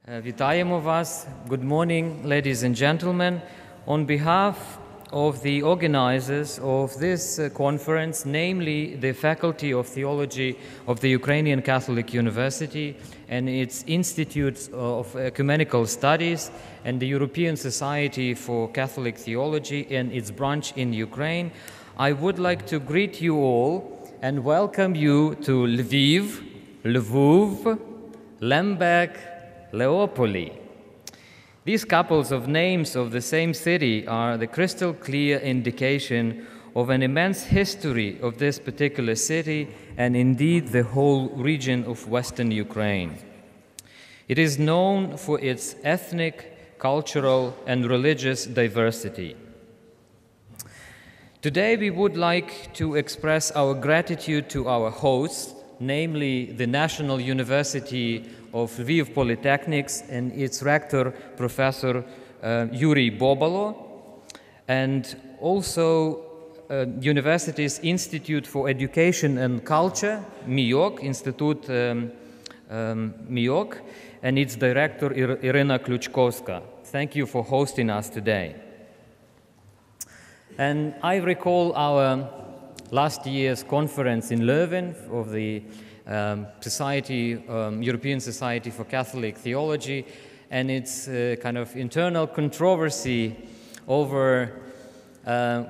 Вітаємо вас. Good morning, ladies and gentlemen. On behalf of the organizers of this conference, namely the Faculty of Theology of the Ukrainian Catholic University and its Institute of Ecumenical Studies and the European Society for Catholic Theology and its branch in Ukraine, I would like to greet you all and welcome you to Lviv, Lvov, Lemberg, Leopoli. These couples of names of the same city are the crystal clear indication of an immense history of this particular city and indeed the whole region of Western Ukraine. It is known for its ethnic, cultural, and religious diversity. Today we would like to express our gratitude to our hosts, namely the National University of Lviv Polytechnics and its rector, Professor Yuri Bobolo, and also University's Institute for Education and Culture, MIOK, Institute MIOK, and its director, Irina Kluchkovska. Thank you for hosting us today. And I recall our last year's conference in Leuven of the European Society for Catholic Theology, and its kind of internal controversy over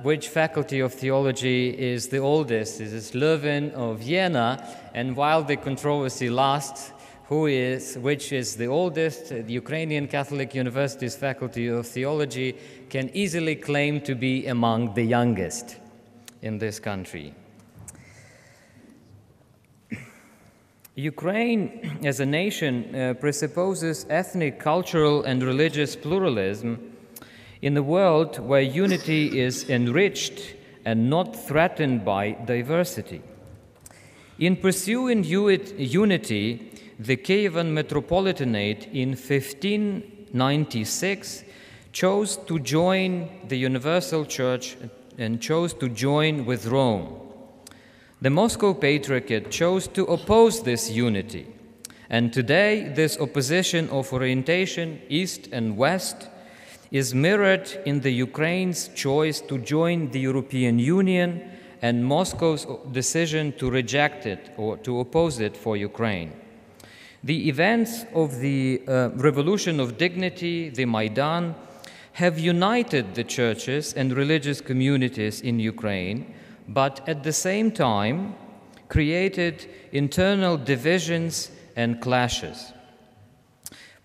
which faculty of theology is the oldest. Is it Leuven or Vienna? And while the controversy lasts, which is the oldest, the Ukrainian Catholic University's Faculty of Theology can easily claim to be among the youngest in this country. Ukraine as a nation presupposes ethnic, cultural, and religious pluralism in a world where unity is enriched and not threatened by diversity. In pursuing unity, the Kievan Metropolitanate in 1596 chose to join the Universal Church and chose to join with Rome. The Moscow Patriarchate chose to oppose this unity, and today this opposition of orientation east and west is mirrored in the Ukraine's choice to join the European Union and Moscow's decision to reject it or to oppose it for Ukraine. The events of the Revolution of Dignity, the Maidan, have united the churches and religious communities in Ukraine, but at the same time created internal divisions and clashes.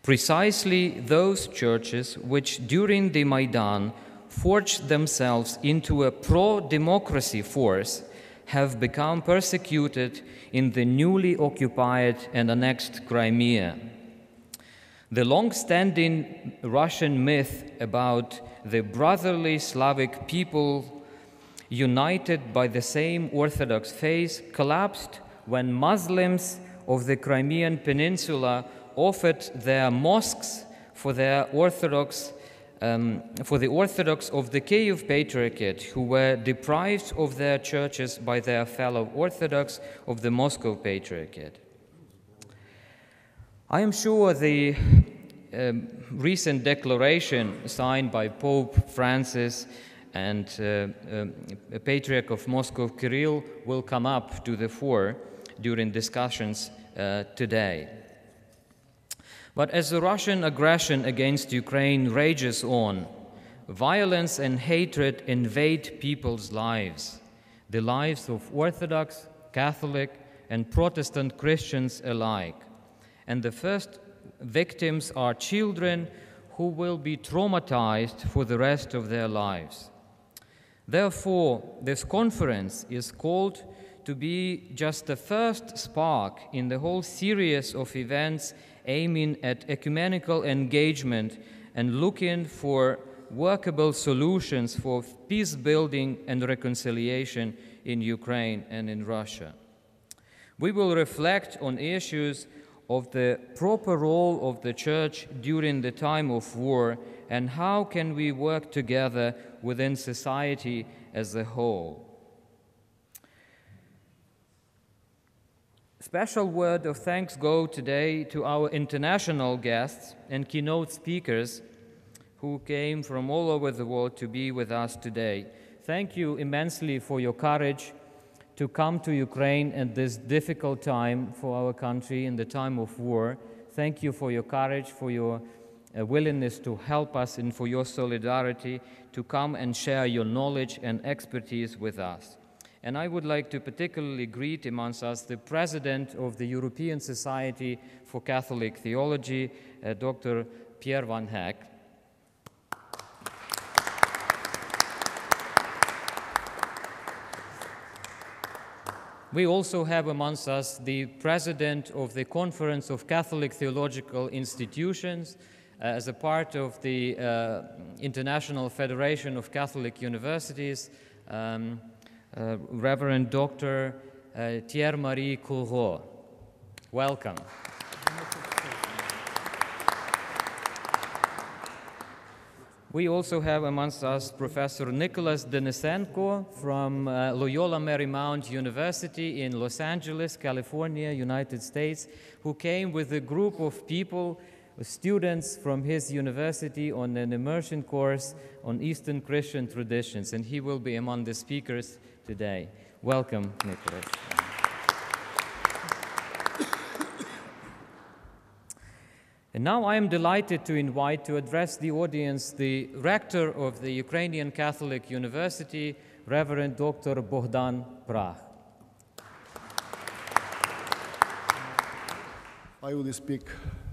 Precisely those churches which during the Maidan forged themselves into a pro-democracy force have become persecuted in the newly occupied and annexed Crimea. The long-standing Russian myth about the brotherly Slavic people united by the same Orthodox faith collapsed when Muslims of the Crimean Peninsula offered their mosques for the Orthodox of the Kiev Patriarchate, who were deprived of their churches by their fellow Orthodox of the Moscow Patriarchate. I am sure the recent declaration signed by Pope Francis and Patriarch of Moscow Kirill will come up to the fore during discussions today. But as the Russian aggression against Ukraine rages on, violence and hatred invade people's lives, the lives of Orthodox, Catholic, and Protestant Christians alike. And the first victims are children who will be traumatized for the rest of their lives. Therefore, this conference is called to be just the first spark in the whole series of events aiming at ecumenical engagement and looking for workable solutions for peace building and reconciliation in Ukraine and in Russia. We will reflect on issues of the proper role of the Church during the time of war and how can we work together within society as a whole. Special word of thanks go today to our international guests and keynote speakers who came from all over the world to be with us today. Thank you immensely for your courage to come to Ukraine at this difficult time for our country in the time of war. Thank you for your courage, for your willingness to help us, and for your solidarity to come and share your knowledge and expertise with us. And I would like to particularly greet amongst us the President of the European Society for Catholic Theology, Dr. P'єр van Hek. We also have amongst us the President of the Conference of Catholic Theological Institutions, as a part of the International Federation of Catholic Universities, Reverend Dr. Thierry Courreau. Welcome. We also have amongst us Professor Nicholas Denisenko from Loyola Marymount University in Los Angeles, California, United States, who came with a group of people, students from his university, on an immersion course on Eastern Christian traditions, and he will be among the speakers today. Welcome, Nicholas. And now I am delighted to invite to address the audience the rector of the Ukrainian Catholic University, Reverend Dr. Bogdan Prach. I will speak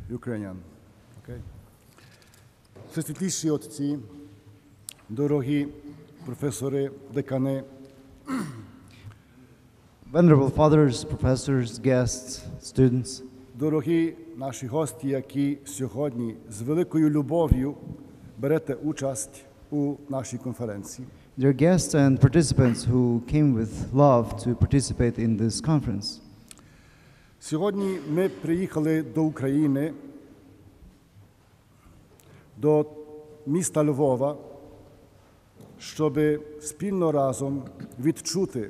Ukrainian. Okay. Всесвітліші отці, дорогі професори, декани, Venerable fathers, professors, guests, students, дорогі наші гості, які сьогодні з великою любов'ю берете участь у нашій конференції. dear guests and participants who came with love to participate in this conference. Сьогодні ми приїхали до України, до міста Львова, щоб спільно разом відчути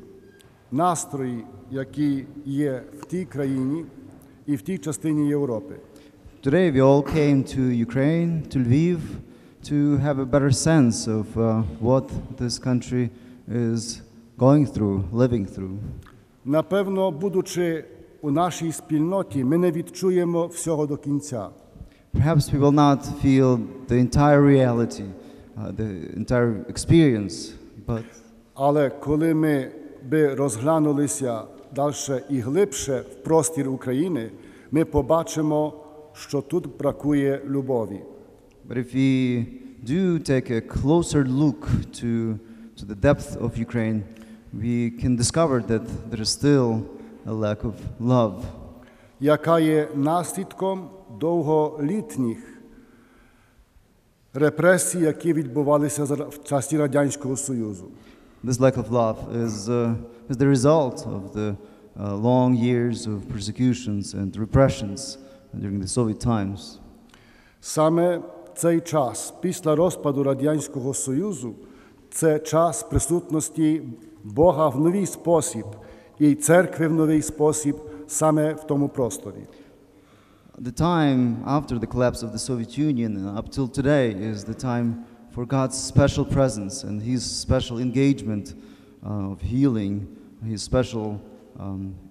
настрої, які є в тій країні і в тій частині Європи. Today we all came to Ukraine, to Lviv, to have a better sense of what this country is going through, living through. Напевно, будучи у нашій спільноті, ми не відчуємо всього до кінця. Perhaps we will not feel the entire reality, the entire experience, but Але коли ми би розглянулися далі і глибше в простір України, ми побачимо, що тут бракує любові. But if we do take a closer look to the depth of Ukraine, we can discover that there is still a lack of love, Яка є наслідком довголітніх репресій, які відбувалися в часі Радянського Союзу. This lack of love is the result of the long years of persecutions and repressions during the Soviet times. Саме цей час після розпаду Радянського Союзу – це час присутності Бога в новий спосіб і церкви в новий спосіб саме в тому просторі. The time after the collapse of the Soviet Union up till today is the time for God's special presence and His special engagement of healing, His special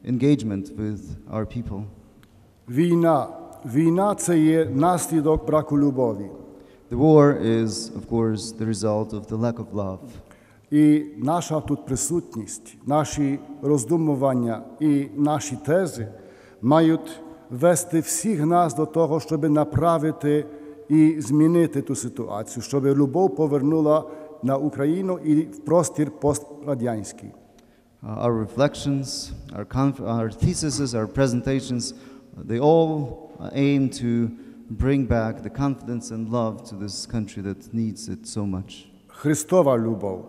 engagement with our people. Війна – це є наслідок браку любові. The war is, of course, the result of the lack of love. І наша тут присутність, наші роздумування і наші тези мають вести всіх нас до того, щоб направити і змінити ту ситуацію, щоб любов повернула на Україну і в простір пострадянський. Our reflections, our theses, our presentations, they all aim to bring back the confidence and love to this country that needs it so much. Христова любов.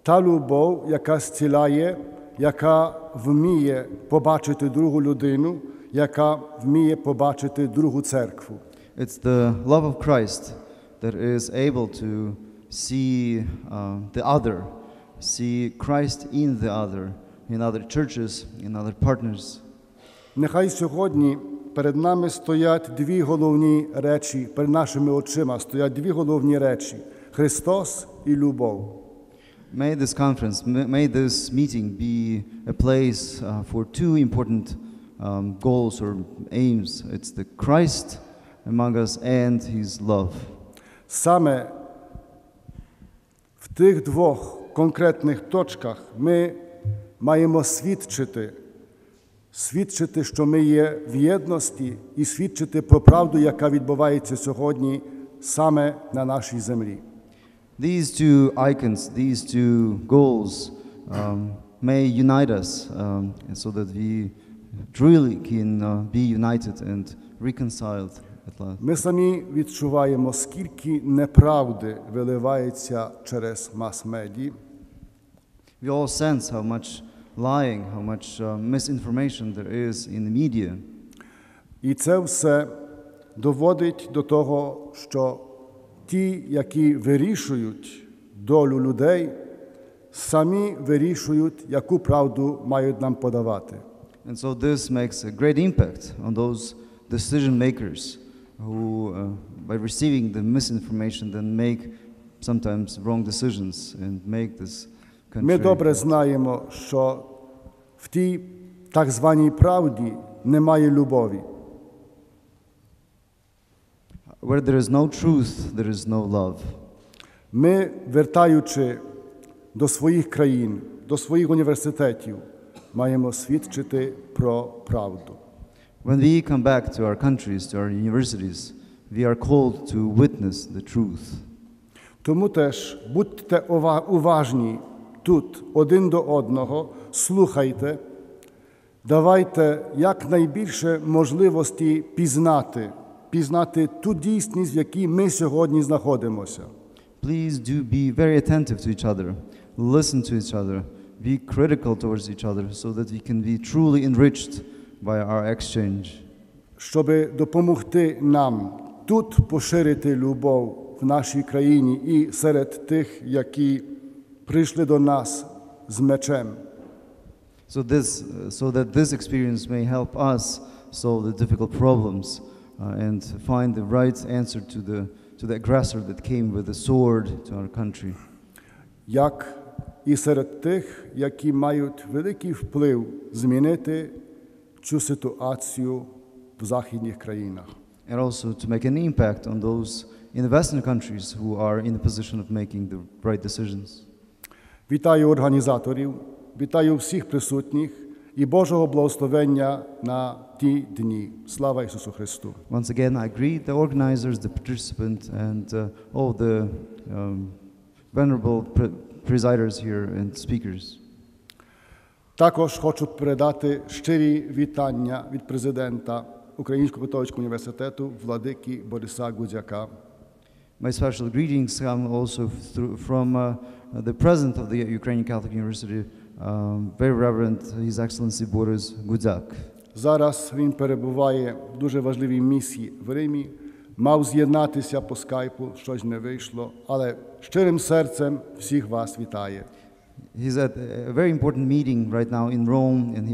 Та любов, яка зціляє, яка вміє побачити другу людину, яка вміє побачити другу церкву. It's the love of Christ that is able to see the other, see Christ in the other, in other churches, in other partners. Нехай сьогодні перед нами стоять дві головні речі, перед нашими очима стоять дві головні речі – Христос і любов. May this conference, may this meeting be a place for two important goals or aims. It's the Christ among us and His love. Саме в тих двох конкретних точках ми маємо свідчити, що ми є в єдності, і свідчити про правду, яка відбувається сьогодні саме на нашій землі. These two icons, these two goals may unite us so that we truly can be united and reconciled at last. Ми самі відчуваємо, скільки неправди виливається через мас-медії. We all sense how much lying, how much misinformation there is in the media. І це все доводить до того, що ті, які вирішують долю людей, самі вирішують, яку правду мають нам подавати. And so this makes a great impact on those decision makers who, by receiving the misinformation, then make sometimes wrong decisions and make this country. Ми добре знаємо, що в тій так званій правді немає любові. Where there is no truth, there is no love. Ми, вертаючи до своїх країн, до своїх університетів, маємо свідчити про правду. When we come back to our countries, to our universities, we are called to witness the truth. Тому теж будьте уважні тут один до одного, слухайте, давайте якнайбільше можливості пізнати ту дійсність, в якій ми сьогодні знаходимося. Please do be very attentive to each other, listen to each other, be critical towards each other so that we can be truly enriched by our exchange. Щоб допомогти нам тут поширити любов в нашій країні і серед тих, які прийшли до нас з мечем. So that this experience may help us solve the difficult problems and find the right answer to the aggressor that came with a sword to our country. Як і серед тих, які мають великий вплив змінити цю ситуацію в західних країнах. And also to make an impact on those in the Western countries who are in the position of making the right decisions. Вітаю організаторів, вітаю всіх присутніх і Божого благословення на ті дні. Слава Ісусу Христу! Once again, I greet the organizers, the participants, and all the venerable presiders here and speakers. Також хочу передати щирі вітання від президента Українського католицького університету владики Бориса Гудзяка. My special greetings come also from the president of the Ukrainian Catholic University, very Reverend His Excellency Boris Gudзяк. Зараз він перебуває в дуже важливій місії в Римі. Мав з'єднатися по скайпу, щось не вийшло, але щирим серцем всіх вас вітає. He's at a very important meeting right now in Rome, and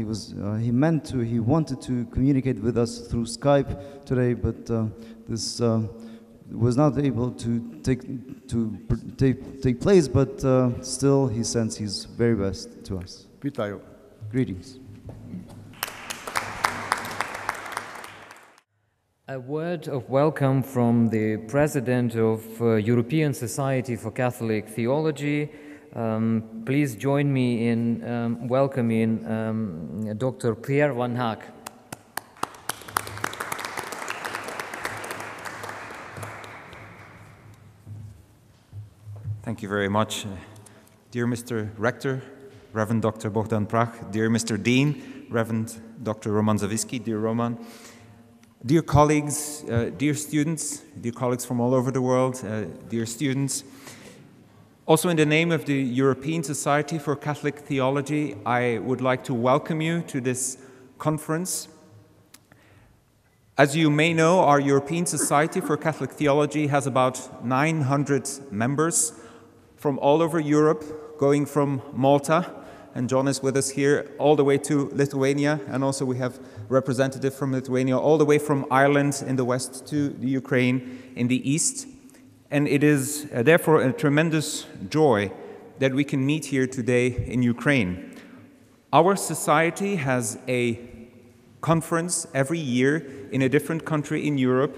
he wanted to communicate with us through Skype today, but this was not able to take place, but still he sends his very best to us. Вітаю. Greetings. A word of welcome from the President of European Society for Catholic Theology. Please join me in welcoming Dr. P'єr van Haak. Thank you very much. Dear Mr. Rector, Reverend Dr. Bogdan Prach, dear Mr. Dean, Reverend Dr. Роман Завійський, dear Roman, dear colleagues, dear students, dear colleagues from all over the world, dear students. Also in the name of the European Society for Catholic Theology, I would like to welcome you to this conference. As you may know, our European Society for Catholic Theology has about 900 members from all over Europe, going from Malta and John is with us here, all the way to Lithuania, and also we have a representative from Lithuania, all the way from Ireland in the west to the Ukraine in the east. And it is therefore a tremendous joy that we can meet here today in Ukraine. Our society has a conference every year in a different country in Europe,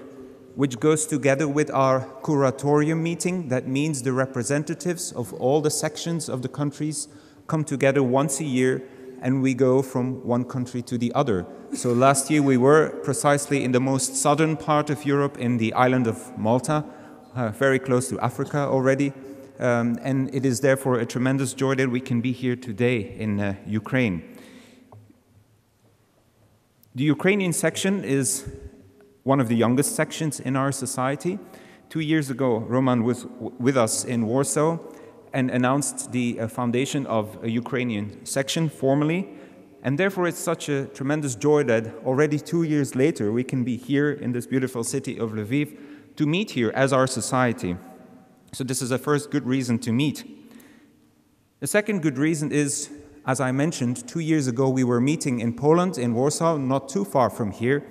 which goes together with our curatorium meeting. That means the representatives of all the sections of the countries come together once a year, and we go from one country to the other. So last year we were precisely in the most southern part of Europe, in the island of Malta, very close to Africa already. And it is therefore a tremendous joy that we can be here today in Ukraine. The Ukrainian section is one of the youngest sections in our society. 2 years ago, Roman was with us in Warsaw and announced the foundation of a Ukrainian section formally. And therefore, it's such a tremendous joy that already 2 years later, we can be here in this beautiful city of Lviv to meet here as our society. So this is a first good reason to meet. The second good reason is, as I mentioned, 2 years ago, we were meeting in Poland, in Warsaw, not too far from here.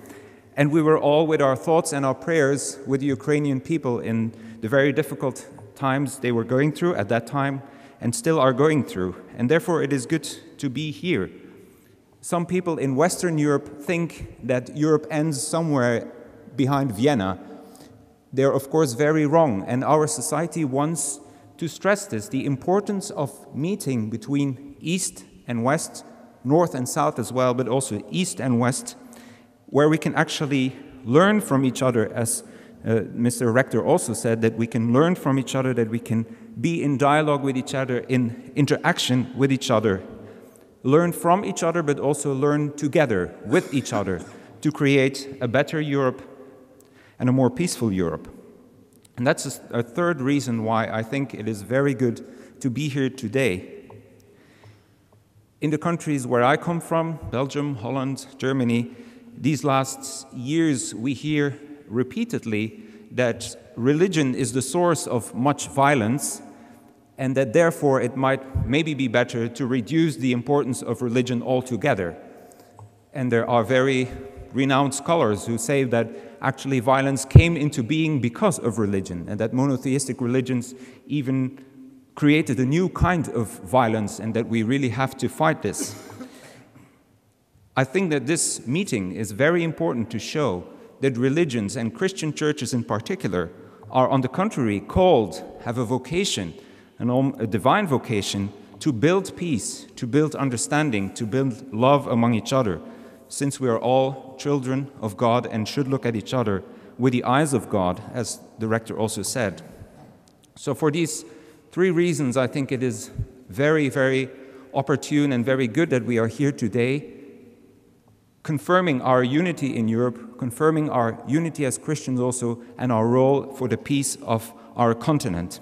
And we were all with our thoughts and our prayers with the Ukrainian people in the very difficult times they were going through at that time and still are going through. And therefore it is good to be here. Some people in Western Europe think that Europe ends somewhere behind Vienna. They're of course very wrong, and our society wants to stress this, the importance of meeting between East and West, North and South as well, but also East and West, where we can actually learn from each other, as Mr. Rector also said, that we can learn from each other, that we can be in dialogue with each other, in interaction with each other. Learn from each other, but also learn together with each other to create a better Europe and a more peaceful Europe. And that's a third reason why I think it is very good to be here today. In the countries where I come from, Belgium, Holland, Germany, these last years we hear repeatedly that religion is the source of much violence, and that therefore it might maybe be better to reduce the importance of religion altogether. And there are very renowned scholars who say that actually violence came into being because of religion, and that monotheistic religions even created a new kind of violence, and that we really have to fight this. I think that this meeting is very important to show that religions, and Christian churches in particular, are on the contrary called, have a vocation, a divine vocation, to build peace, to build understanding, to build love among each other, since we are all children of God and should look at each other with the eyes of God, as the rector also said. So for these three reasons, I think it is very, very opportune and very good that we are here today, confirming our unity in Europe, confirming our unity as Christians also, and our role for the peace of our continent.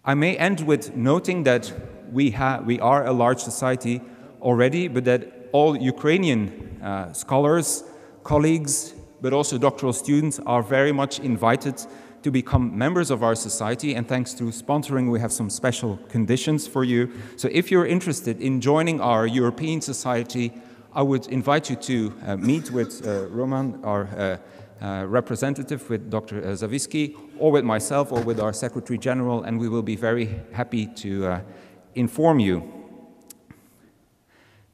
I may end with noting that we are a large society already, but that all Ukrainian scholars, colleagues, but also doctoral students are very much invited to become members of our society, and thanks to sponsoring we have some special conditions for you. So if you're interested in joining our European society, I would invite you to meet with Roman, our representative, with Dr. Zavійський, or with myself, or with our Secretary General, and we will be very happy to inform you.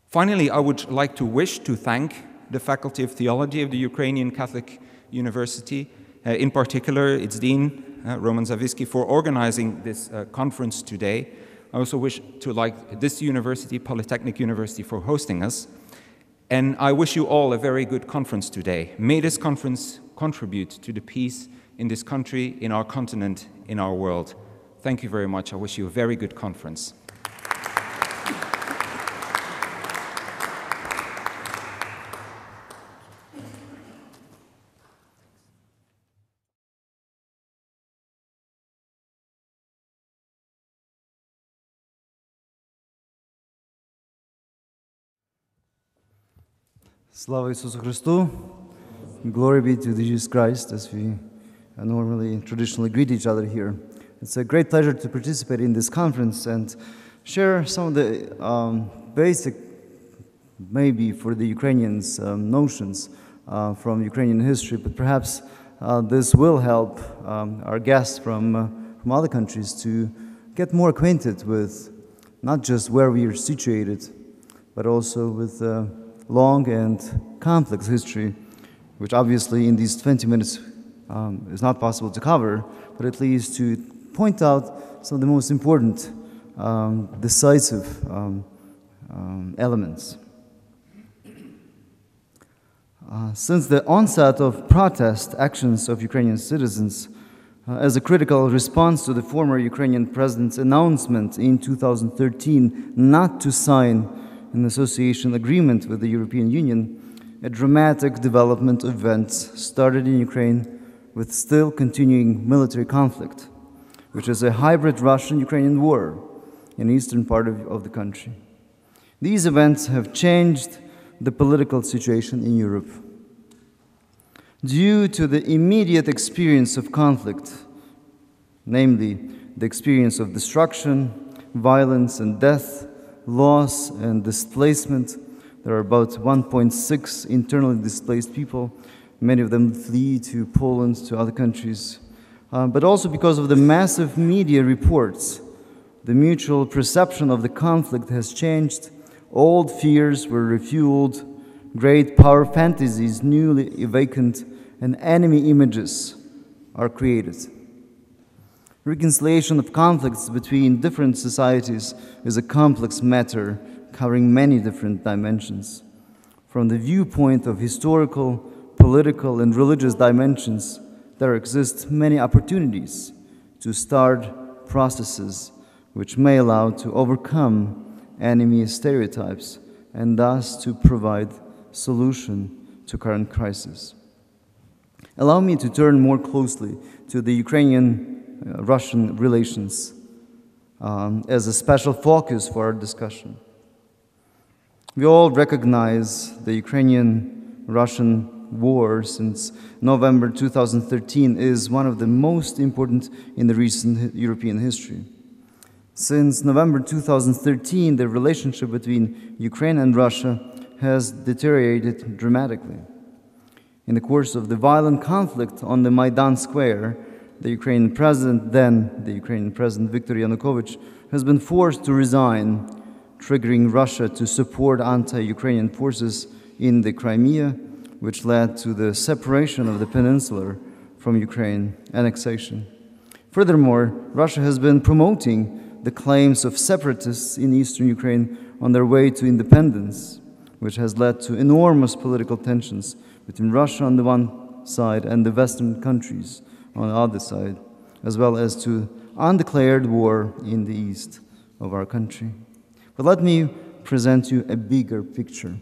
Finally, I would like to thank the Faculty of Theology of the Ukrainian Catholic University, in particular its Dean, Roman Zavійський, for organizing this conference today. I also wish to thank this university, Polytechnic University, for hosting us. And I wish you all a very good conference today. May this conference contribute to the peace in this country, in our continent, in our world. Thank you very much. I wish you a very good conference. Slava Isusu Christu. Glory be to Jesus Christ, as we normally traditionally greet each other here. It's a great pleasure to participate in this conference, and share some of the basic, maybe for the Ukrainians, notions from Ukrainian history, but perhaps this will help our guests from other countries to get more acquainted with not just where we are situated, but also with long and complex history, which obviously in these 20 minutes is not possible to cover, but at least to point out some of the most important, decisive elements. Since the onset of protest actions of Ukrainian citizens as a critical response to the former Ukrainian president's announcement in 2013 not to sign an association agreement with the European Union, a dramatic development of events started in Ukraine with still continuing military conflict, which is a hybrid Russian-Ukrainian war in the eastern part of the country. These events have changed the political situation in Europe. Due to the immediate experience of conflict, namely the experience of destruction, violence and death, loss and displacement, there are about 1.6 internally displaced people. Many of them flee to Poland, to other countries. But also because of the massive media reports, the mutual perception of the conflict has changed. Old fears were refueled, great power fantasies newly awakened, and enemy images are created. Reconciliation of conflicts between different societies is a complex matter covering many different dimensions. From the viewpoint of historical, political, and religious dimensions, there exist many opportunities to start processes which may allow to overcome enemy stereotypes and thus to provide solution to current crisis. Allow me to turn more closely to the Ukrainian-Russian relations as a special focus for our discussion. We all recognize the Ukrainian-Russian war since November 2013 is one of the most important in the recent European history. Since November 2013, the relationship between Ukraine and Russia has deteriorated dramatically. In the course of the violent conflict on the Maidan Square, the Ukrainian President Viktor Yanukovych has been forced to resign, triggering Russia to support anti-Ukrainian forces in the Crimea, which led to the separation of the peninsula from Ukraine, annexation. Furthermore, Russia has been promoting the claims of separatists in eastern Ukraine on their way to independence, which has led to enormous political tensions between Russia on the one side and the Western countries on the other side, as well as to undeclared war in the east of our country. But let me present you a bigger picture.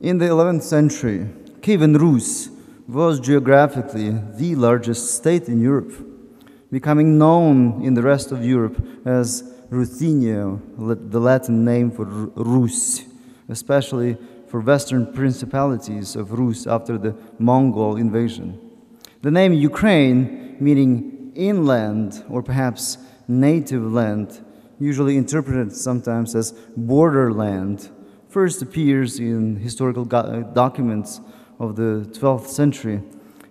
In the 11th century, Kievan Rus was geographically the largest state in Europe, becoming known in the rest of Europe as Ruthenia, the Latin name for Rus, especially for western principalities of Rus after the Mongol invasion. The name Ukraine, meaning inland or perhaps native land, usually interpreted sometimes as borderland, first appears in historical documents of the 12th century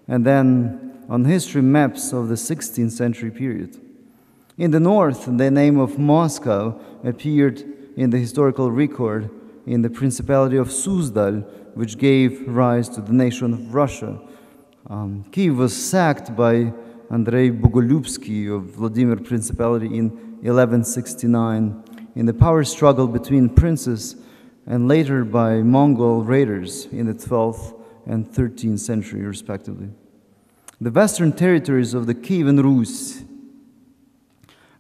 and then on history maps of the 16th century period. In the north, the name of Moscow appeared in the historical record in the Principality of Suzdal, which gave rise to the nation of Russia. Kiev was sacked by Andrei Bogolyubsky of Vladimir Principality in 1169 in the power struggle between princes and later by Mongol raiders in the 12th and 13th century, respectively. The western territories of the Kievan Rus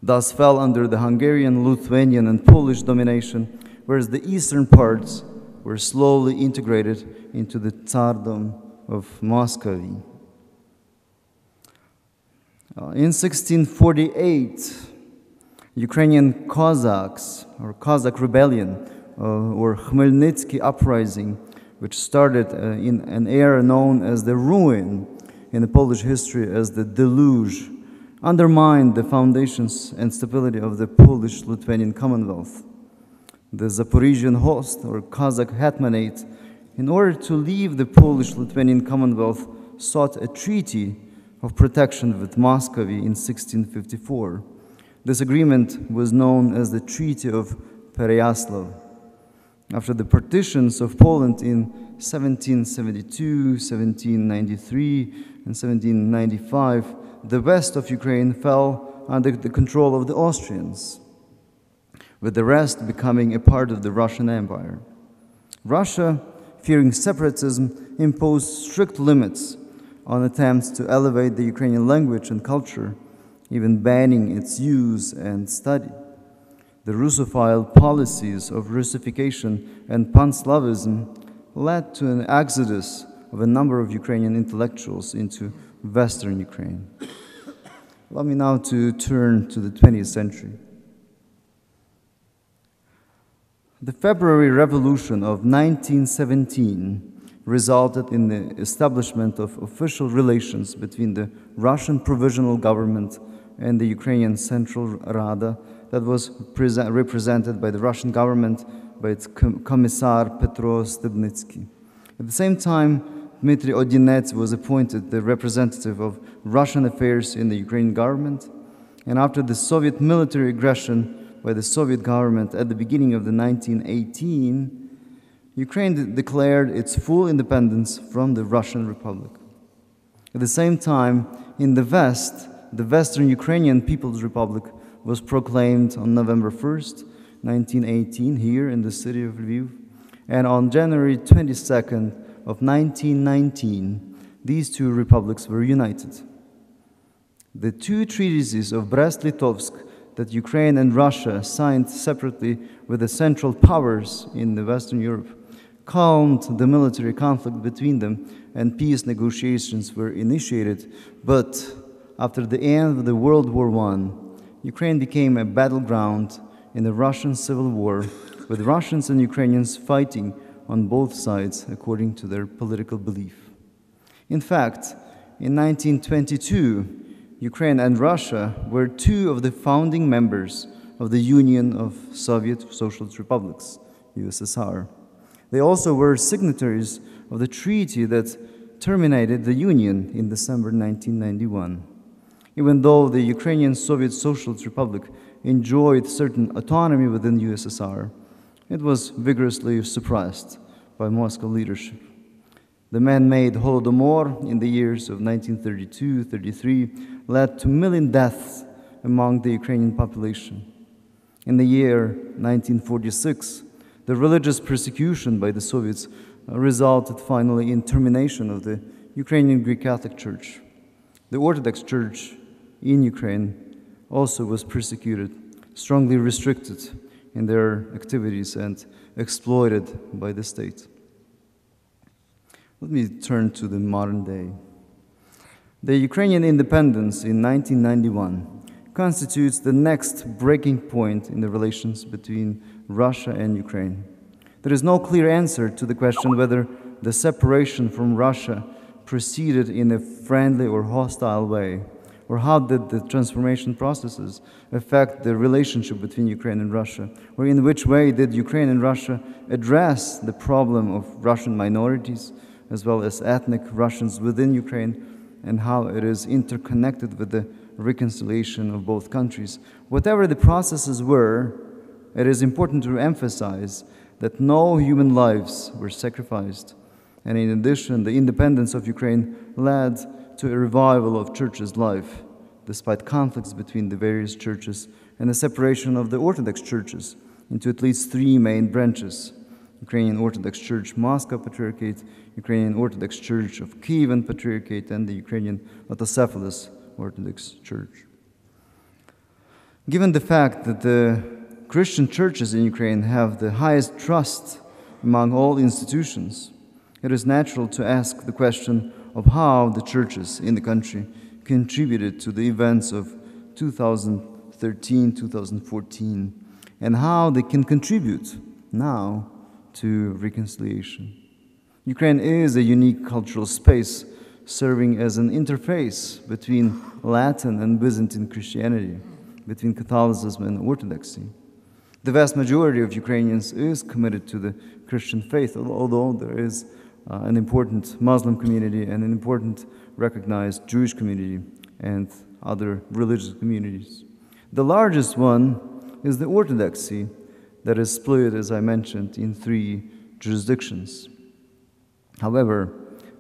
thus fell under the Hungarian, Lithuanian, and Polish domination, whereas the eastern parts were slowly integrated into the Tsardom of Muscovy. In 1648, Ukrainian Cossacks, or Cossack rebellion, or Khmelnytsky uprising, which started in an era known as the Ruin in the Polish history as the Deluge, undermined the foundations and stability of the Polish-Lithuanian Commonwealth. The Zaporizhian host, or Kazakh hetmanate, in order to leave the Polish-Lithuanian Commonwealth, sought a treaty of protection with Muscovy in 1654. This agreement was known as the Treaty of Pereyaslav. After the partitions of Poland in 1772, 1793, and 1795, the west of Ukraine fell under the control of the Austrians, with the rest becoming a part of the Russian Empire. Russia, fearing separatism, imposed strict limits on attempts to elevate the Ukrainian language and culture, even banning its use and study. The Russophile policies of Russification and Pan-Slavism led to an exodus of a number of Ukrainian intellectuals into Western Ukraine. Allow me now to turn to the 20th century. The February Revolution of 1917 resulted in the establishment of official relations between the Russian Provisional Government and the Ukrainian Central Rada that was represented by the Russian government by its Commissar Petro Stebnitsky. At the same time, Dmitry Odinets was appointed the representative of Russian affairs in the Ukrainian government, and after the Soviet military aggression by the Soviet government at the beginning of the 1918, Ukraine declared its full independence from the Russian Republic. At the same time, in the West, the Western Ukrainian People's Republic was proclaimed on November 1st, 1918, here in the city of Lviv, and on January 22nd of 1919, these two republics were united. The two treaties of Brest-Litovsk that Ukraine and Russia signed separately with the Central Powers in the Western Europe calmed the military conflict between them, and peace negotiations were initiated. But after the end of the World War I, Ukraine became a battleground in the Russian Civil War, with Russians and Ukrainians fighting on both sides according to their political belief. In fact, in 1922, Ukraine and Russia were two of the founding members of the Union of Soviet Socialist Republics, USSR. They also were signatories of the treaty that terminated the Union in December 1991. Even though the Ukrainian Soviet Socialist Republic enjoyed certain autonomy within USSR, it was vigorously suppressed by Moscow leadership. The man-made Holodomor in the years of 1932-33 led to million deaths among the Ukrainian population. In the year 1946, the religious persecution by the Soviets resulted finally in termination of the Ukrainian Greek Catholic Church. The Orthodox Church in Ukraine also was persecuted, strongly restricted in their activities and exploited by the state. Let me turn to the modern day. The Ukrainian independence in 1991 constitutes the next breaking point in the relations between Russia and Ukraine. There is no clear answer to the question whether the separation from Russia proceeded in a friendly or hostile way, or how did the transformation processes affect the relationship between Ukraine and Russia, or in which way did Ukraine and Russia address the problem of Russian minorities, as well as ethnic Russians within Ukraine, and how it is interconnected with the reconciliation of both countries. Whatever the processes were, it is important to emphasize that no human lives were sacrificed. And in addition, the independence of Ukraine led to a revival of church's life, despite conflicts between the various churches and the separation of the Orthodox churches into at least three main branches: Ukrainian Orthodox Church, Moscow Patriarchate, Ukrainian Orthodox Church of Kievan Patriarchate, and the Ukrainian Autocephalous Orthodox Church. Given the fact that the Christian churches in Ukraine have the highest trust among all institutions, it is natural to ask the question of how the churches in the country contributed to the events of 2013-2014, and how they can contribute now to reconciliation. Ukraine is a unique cultural space serving as an interface between Latin and Byzantine Christianity, between Catholicism and Orthodoxy. The vast majority of Ukrainians is committed to the Christian faith, although there is an important Muslim community and an important recognized Jewish community and other religious communities. The largest one is the Orthodoxy that is split, as I mentioned, in 3 jurisdictions. However,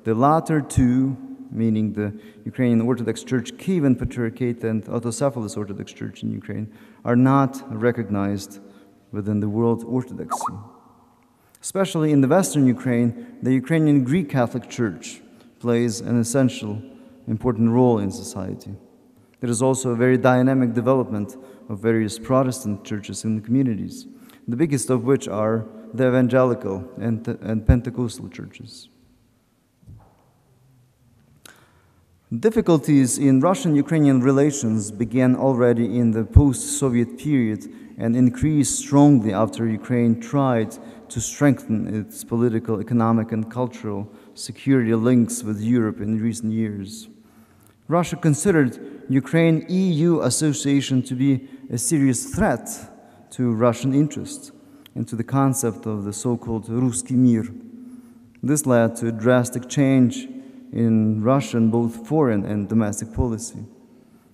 the latter two, meaning the Ukrainian Orthodox Church Kievan Patriarchate and Autocephalous Orthodox Church in Ukraine, are not recognized within the world Orthodoxy. Especially in the Western Ukraine, the Ukrainian Greek Catholic Church plays an essential, important role in society. There is also a very dynamic development of various Protestant churches in the communities, the biggest of which are the evangelical and Pentecostal churches. Difficulties in Russian-Ukrainian relations began already in the post-Soviet period and increased strongly after Ukraine tried to strengthen its political, economic, and cultural security links with Europe in recent years. Russia considered Ukraine-EU association to be a serious threat to Russian interests and to the concept of the so-called Ruski Mir. This led to a drastic change in Russian both foreign and domestic policy.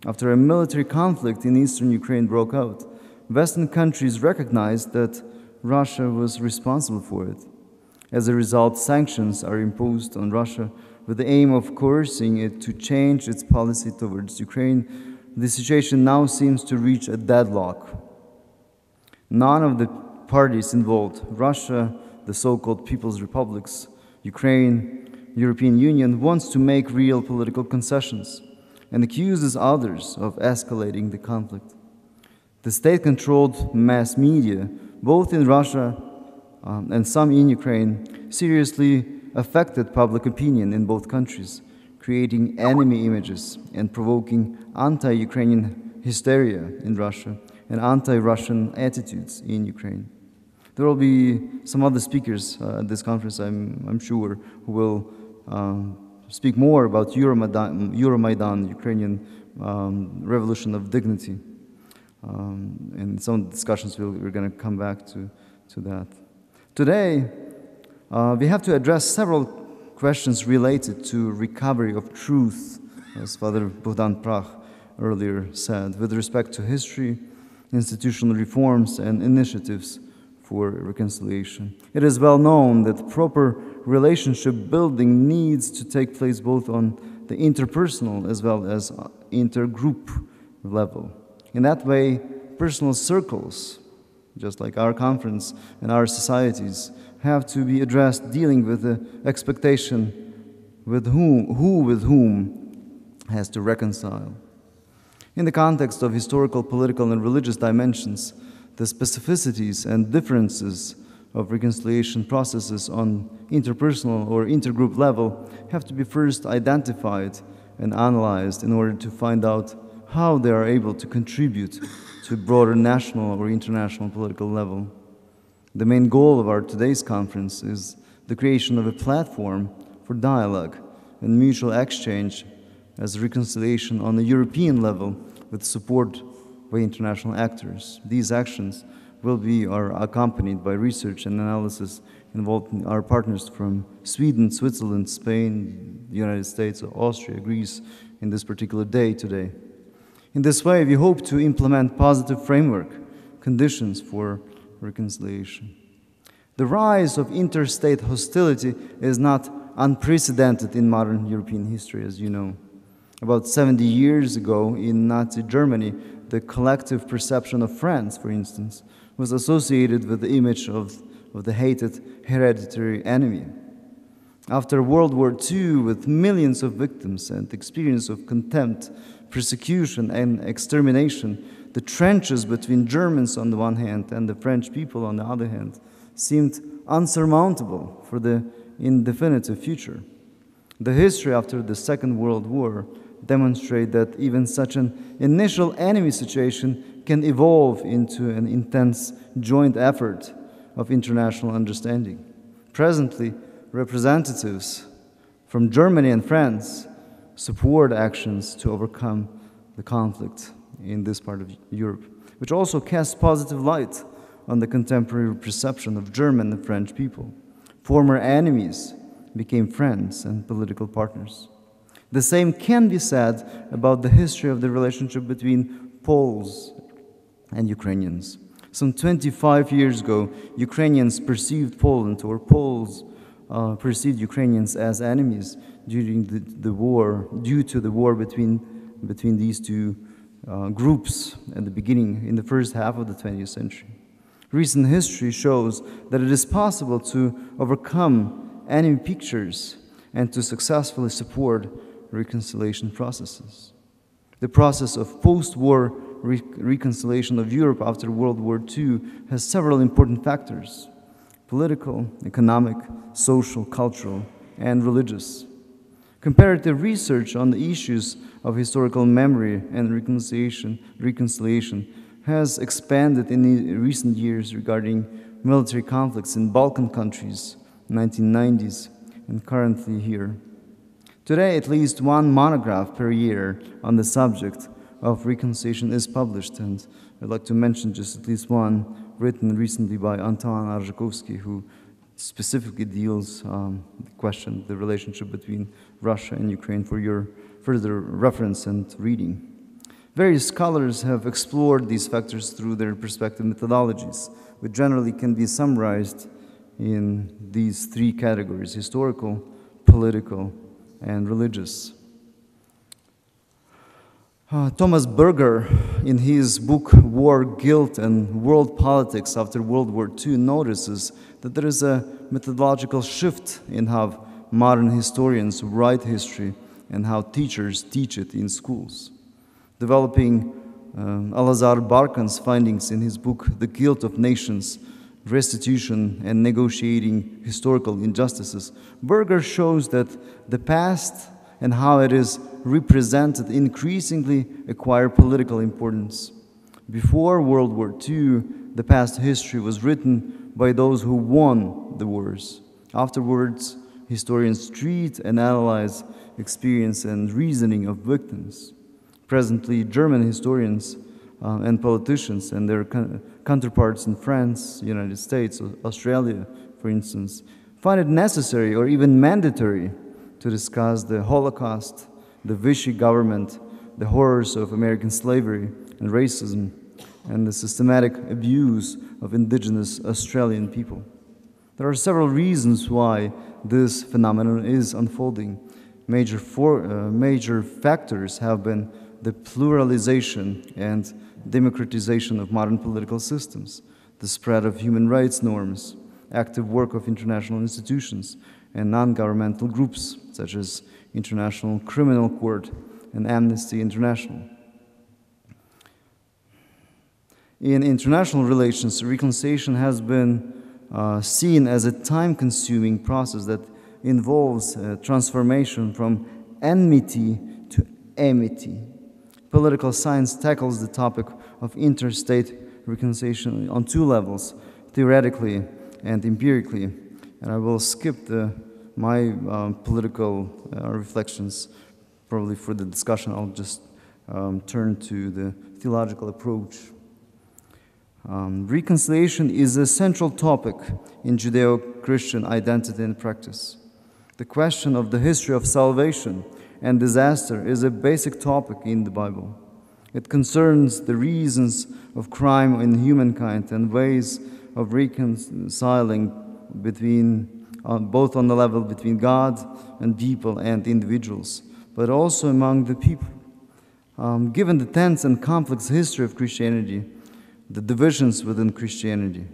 After a military conflict in eastern Ukraine broke out, Western countries recognized that Russia was responsible for it. As a result, sanctions are imposed on Russia with the aim of coercing it to change its policy towards Ukraine. The situation now seems to reach a deadlock. None of the parties involved, Russia, the so-called People's Republics, Ukraine, European Union, wants to make real political concessions and accuses others of escalating the conflict. The state-controlled mass media, both in Russia and some in Ukraine, seriously affected public opinion in both countries, creating enemy images and provoking anti-Ukrainian hysteria in Russia and anti-Russian attitudes in Ukraine. There will be some other speakers at this conference, I'm sure, who will speak more about Euromaidan, Ukrainian Revolution of Dignity. In some discussions, we're going to come back to that. Today, we have to address several questions related to recovery of truth, as Father Bogdan Prach earlier said, with respect to history, institutional reforms, and initiatives for reconciliation. It is well known that proper relationship building needs to take place both on the interpersonal as well as intergroup level. In that way, personal circles, just like our conference and our societies, have to be addressed dealing with the expectation with whom has to reconcile. In the context of historical, political, and religious dimensions, the specificities and differences of reconciliation processes on interpersonal or intergroup level have to be first identified and analyzed in order to find out how they are able to contribute to a broader national or international political level. The main goal of our today's conference is the creation of a platform for dialogue and mutual exchange as reconciliation on a European level with support by international actors. These actions are accompanied by research and analysis involving our partners from Sweden, Switzerland, Spain, the United States, Austria, Greece in this particular day today. In this way, we hope to implement positive framework conditions for reconciliation. The rise of interstate hostility is not unprecedented in modern European history, as you know. About 70 years ago in Nazi Germany, the collective perception of France, for instance, was associated with the image of the hated hereditary enemy. After World War II, with millions of victims and experience of contempt, persecution, and extermination, the trenches between Germans on the one hand and the French people on the other hand seemed unsurmountable for the indefinite future. The history after the Second World War demonstrates that even such an initial enemy situation can evolve into an intense joint effort of international understanding. Presently, representatives from Germany and France support actions to overcome the conflict in this part of Europe, which also casts positive light on the contemporary perception of German and French people. Former enemies became friends and political partners. The same can be said about the history of the relationship between Poles and Ukrainians. Some 25 years ago, Ukrainians perceived Poland, or Poles perceived Ukrainians as enemies due to the war between these two groups at the beginning, in the first half of the 20th century. Recent history shows that it is possible to overcome enemy pictures and to successfully support reconciliation processes. The process of post-war reconciliation of Europe after World War II has several important factors: political, economic, social, cultural, and religious. Comparative research on the issues of historical memory and reconciliation has expanded in the recent years regarding military conflicts in Balkan countries, 1990s, and currently here. Today, at least one monograph per year on the subject of reconciliation is published, and I'd like to mention just at least one written recently by Anton Arzakovsky, who specifically deals the relationship between Russia and Ukraine for your further reference and reading. Various scholars have explored these factors through their perspective methodologies, which generally can be summarized in these three categories: historical, political, and religious. Thomas Berger, in his book War, Guilt, and World Politics After World War II, notices that there is a methodological shift in how modern historians write history and how teachers teach it in schools. Developing Alazar Barkan's findings in his book The Guilt of Nations, Restitution and Negotiating Historical Injustices, Berger shows that the past and how it is represented increasingly acquire political importance. Before World War II, the past history was written by those who won the wars. Afterwards, historians treat and analyze experience and reasoning of victims. Presently, German historians and politicians and their counterparts in France, United States, Australia, for instance, find it necessary or even mandatory to discuss the Holocaust, the Vichy government, the horrors of American slavery and racism, and the systematic abuse of indigenous Australian people. There are several reasons why this phenomenon is unfolding. Major factors have been the pluralization and democratization of modern political systems, the spread of human rights norms, active work of international institutions and non-governmental groups such as International Criminal Court and Amnesty International. In international relations, reconciliation has been seen as a time-consuming process that involves transformation from enmity to amity. Political science tackles the topic of interstate reconciliation on two levels, theoretically and empirically. And I will skip my political reflections probably for the discussion. I'll just turn to the theological approach. Reconciliation is a central topic in Judeo-Christian identity and practice. The question of the history of salvation and disaster is a basic topic in the Bible. It concerns the reasons of crime in humankind and ways of reconciling between, both on the level between God and people and individuals, but also among the people. Given the tense and complex history of Christianity, the divisions within Christianity,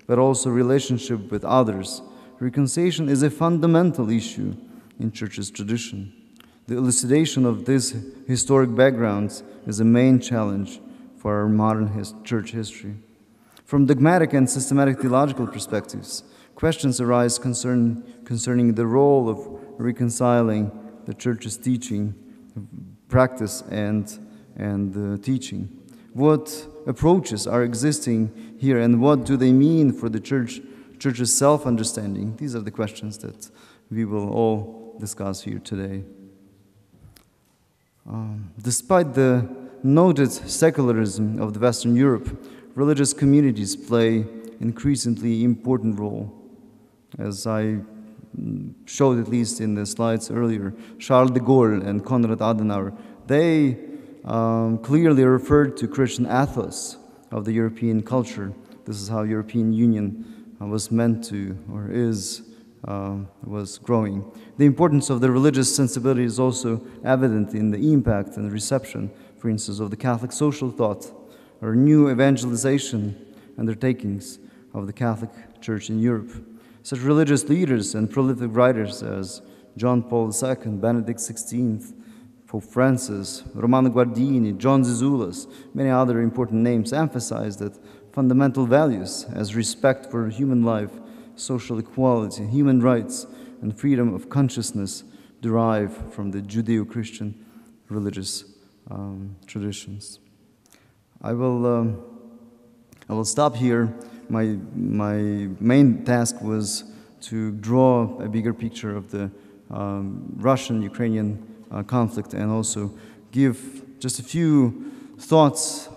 but also relationship with others, reconciliation is a fundamental issue in Church's tradition. The elucidation of these historic backgrounds is a main challenge for our modern church history. From dogmatic and systematic theological perspectives, questions arise concerning the role of reconciling the church's teaching, practice, and teaching. What approaches are existing here, and what do they mean for the church's self-understanding? These are the questions that we will all discuss here today. Despite the noted secularism of the Western Europe, religious communities play increasingly important role. As I showed, at least in the slides earlier, Charles de Gaulle and Konrad Adenauer, they clearly referred to Christian ethos of the European culture. This is how European Union was meant to, or was growing. The importance of the religious sensibility is also evident in the impact and reception, for instance, of the Catholic social thought, or new evangelization undertakings of the Catholic Church in Europe. Such religious leaders and prolific writers as John Paul II, Benedict XVI, Pope Francis, Romano Guardini, John Zizoulas, many other important names emphasize that fundamental values as respect for human life, social equality, human rights, and freedom of consciousness derive from the Judeo-Christian religious traditions. I will stop here. My main task was to draw a bigger picture of the Russian-Ukrainian conflict and also give just a few thoughts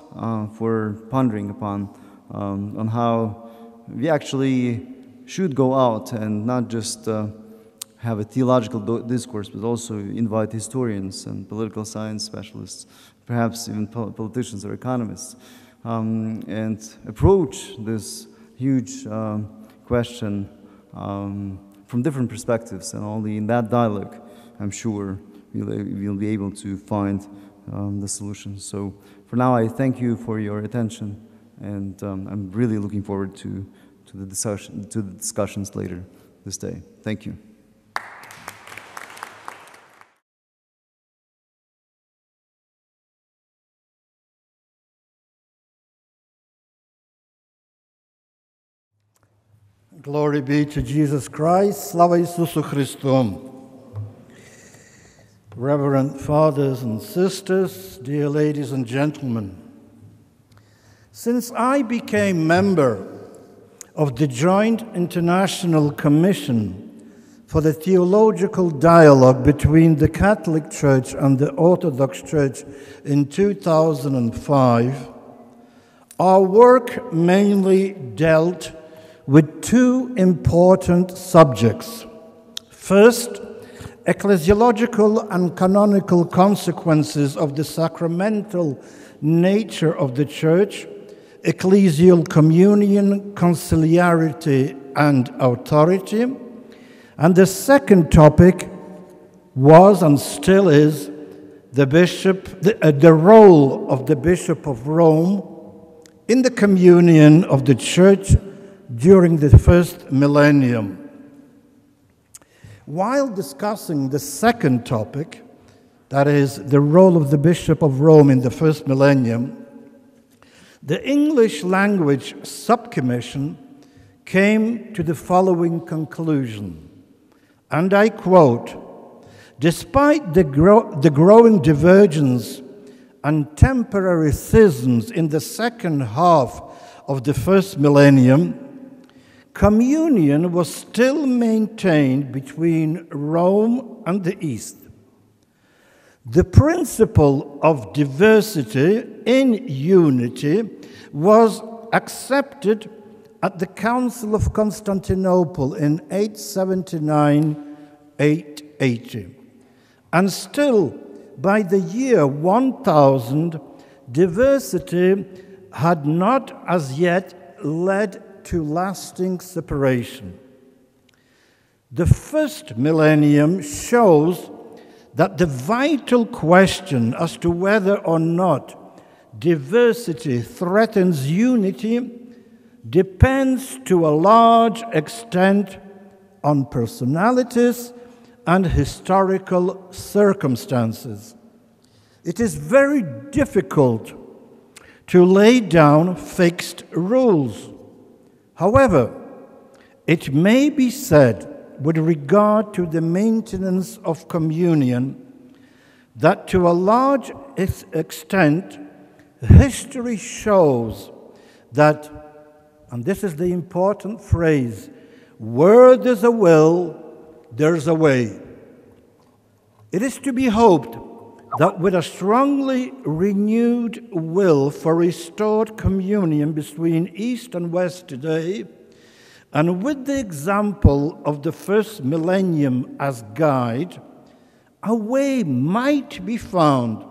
for pondering upon on how we actually should go out and not just have a theological discourse, but also invite historians and political science specialists, perhaps even politicians or economists, and approach this huge question from different perspectives. And only in that dialogue, I'm sure, we'll be able to find the solutions. So for now, I thank you for your attention, and I'm really looking forward to the discussions later this day. Thank you. Glory be to Jesus Christ. Slava Ісусу Христу. Reverend fathers and sisters, dear ladies and gentlemen, since I became member of the Joint International Commission for the Theological Dialogue between the Catholic Church and the Orthodox Church in 2005, our work mainly dealt with two important subjects. First, ecclesiological and canonical consequences of the sacramental nature of the Church, ecclesial communion, conciliarity, and authority. And the second topic was and still is the role of the Bishop of Rome in the communion of the Church during the first millennium. While discussing the second topic, that is, the role of the Bishop of Rome in the first millennium, the English Language Subcommission came to the following conclusion, and I quote, "Despite the growing divergence and temporary schisms in the second half of the first millennium, communion was still maintained between Rome and the East. The principle of diversity in unity was accepted at the Council of Constantinople in 879-880. And still, by the year 1000, diversity had not as yet led to lasting separation. The first millennium shows that the vital question as to whether or not diversity threatens unity depends to a large extent on personalities and historical circumstances. It is very difficult to lay down fixed rules. However, it may be said with regard to the maintenance of communion that to a large extent, history shows that, and this is the important phrase, where there's a will, there's a way. It is to be hoped that with a strongly renewed will for restored communion between East and West today, and with the example of the first millennium as guide, a way might be found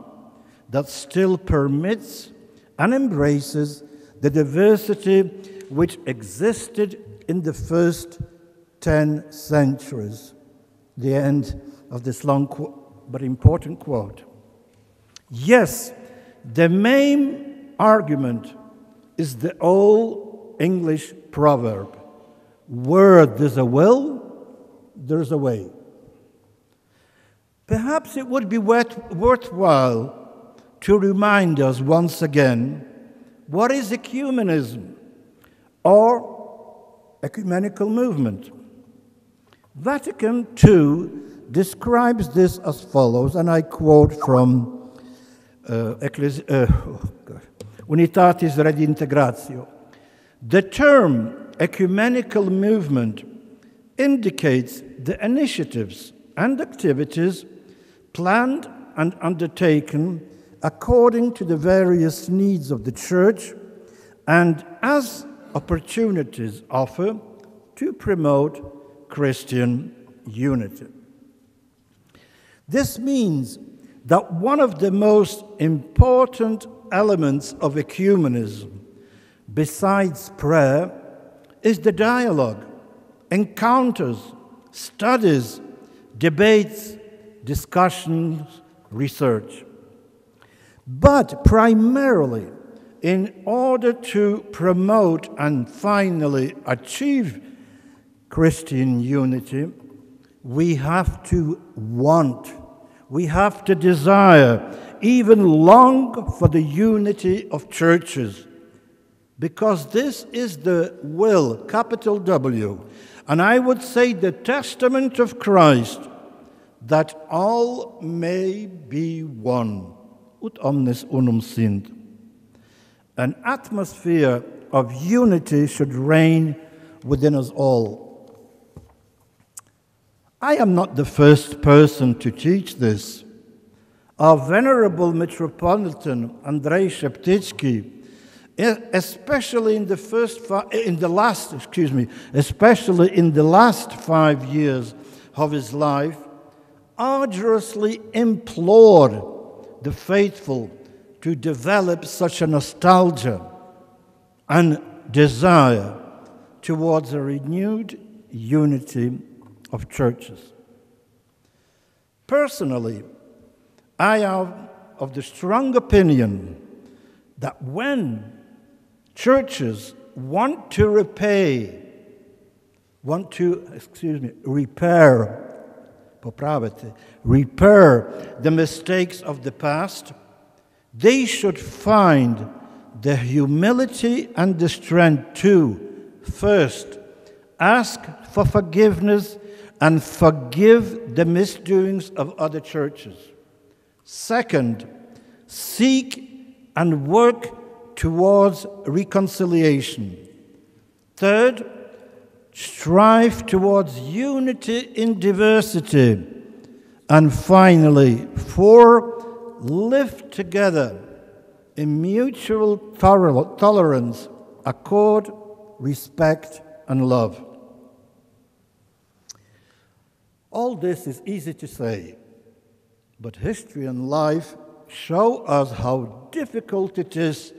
that still permits and embraces the diversity which existed in the first 10 centuries. The end of this long but important quote. Yes, the main argument is the old English proverb, where there's a will, there's a way. Perhaps it would be worthwhile to remind us once again, what is ecumenism or ecumenical movement? Vatican II describes this as follows, and I quote from Unitatis Redintegratio. The term ecumenical movement indicates the initiatives and activities planned and undertaken according to the various needs of the Church and as opportunities offer to promote Christian unity. This means that one of the most important elements of ecumenism, besides prayer, is the dialogue, encounters, studies, debates, discussions, research. But primarily, in order to promote and finally achieve Christian unity, we have to want, we have to desire, even long for the unity of churches, because this is the will, capital W, and I would say the testament of Christ, that all may be one, ut omnes unum sint. An atmosphere of unity should reign within us all. I am not the first person to teach this. Our venerable Metropolitan Andrei Sheptytsky, especially in the last 5 years of his life, arduously implored the faithful to develop such a nostalgia and desire towards a renewed unity of churches. Personally, I am of the strong opinion that when churches want to repair the mistakes of the past, they should find the humility and the strength to, first, ask for forgiveness and forgive the misdoings of other churches. Second, seek and work towards reconciliation. Third, strive towards unity in diversity. And finally, four, live together in mutual tolerance, accord, respect, and love. All this is easy to say, but history and life show us how difficult it is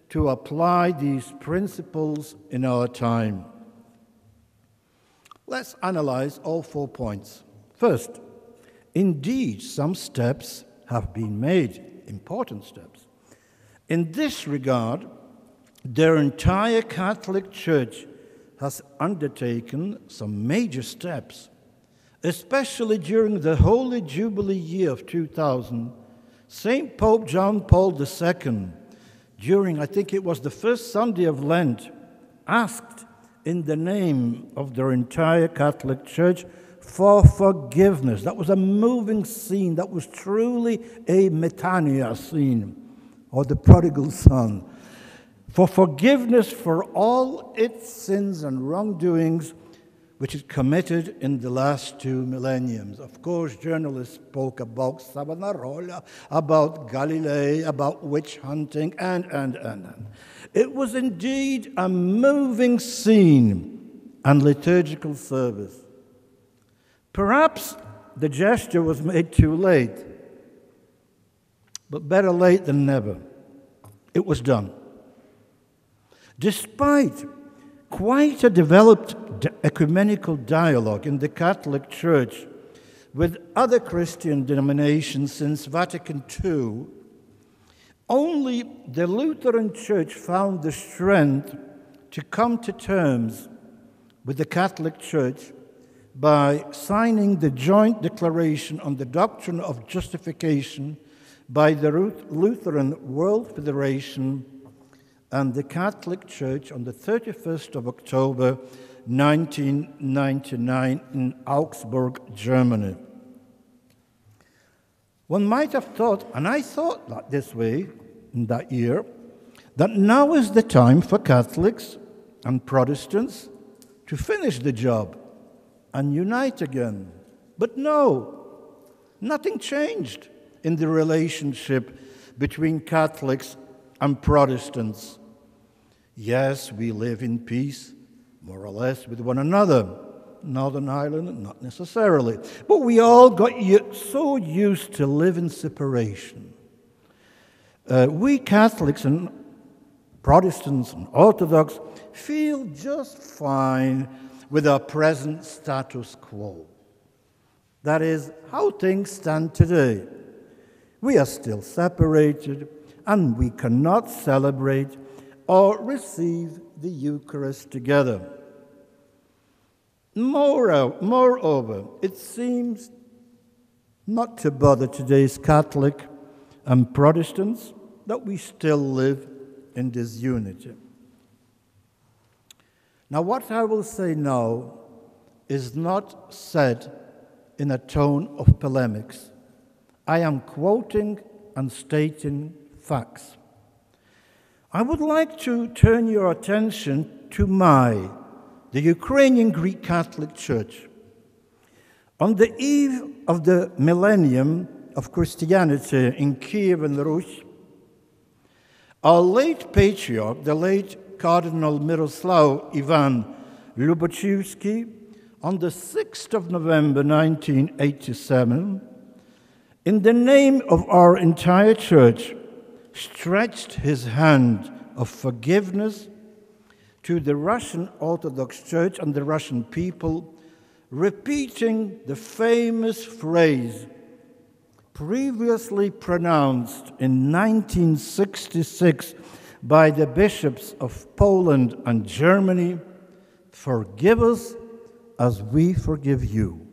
to apply these principles in our time. Let's analyze all 4 points. First, indeed, some steps have been made, important steps. In this regard, the entire Catholic Church has undertaken some major steps, especially during the Holy Jubilee year of 2000. St. Pope John Paul II, during, I think it was the first Sunday of Lent, asked in the name of the entire Catholic Church for forgiveness. That was a moving scene. That was truly a metania scene, or the prodigal son. For forgiveness for all its sins and wrongdoings, which it committed in the last 2 millenniums. Of course, journalists spoke about Savonarola, about Galilei, about witch hunting, and. It was indeed a moving scene and liturgical service. Perhaps the gesture was made too late, but better late than never. It was done. Despite quite a developed ecumenical dialogue in the Catholic Church with other Christian denominations since Vatican II, only the Lutheran Church found the strength to come to terms with the Catholic Church by signing the joint declaration on the doctrine of justification by the Lutheran World Federation and the Catholic Church on the 31st of October 1999 in Augsburg, Germany. One might have thought, and I thought that this way in that year, that now is the time for Catholics and Protestants to finish the job and unite again. But no, nothing changed in the relationship between Catholics and Protestants. Yes, we live in peace, more or less, with one another. Northern Ireland, not necessarily. But we all got so used to live in separation. We Catholics and Protestants and Orthodox feel just fine with our present status quo. That is how things stand today. We are still separated, and we cannot celebrate or receive the Eucharist together. Moreover, it seems not to bother today's Catholic and Protestants that we still live in disunity. Now, what I will say now is not said in a tone of polemics. I am quoting and stating facts. I would like to turn your attention to the Ukrainian Greek Catholic Church. On the eve of the millennium of Christianity in Kiev and Rus, our late patriarch, the late Cardinal Miroslav Ivan Lubachevsky, on the 6th of November 1987, in the name of our entire church, stretched his hand of forgiveness to the Russian Orthodox Church and the Russian people, repeating the famous phrase previously pronounced in 1966 by the bishops of Poland and Germany, "Forgive us as we forgive you."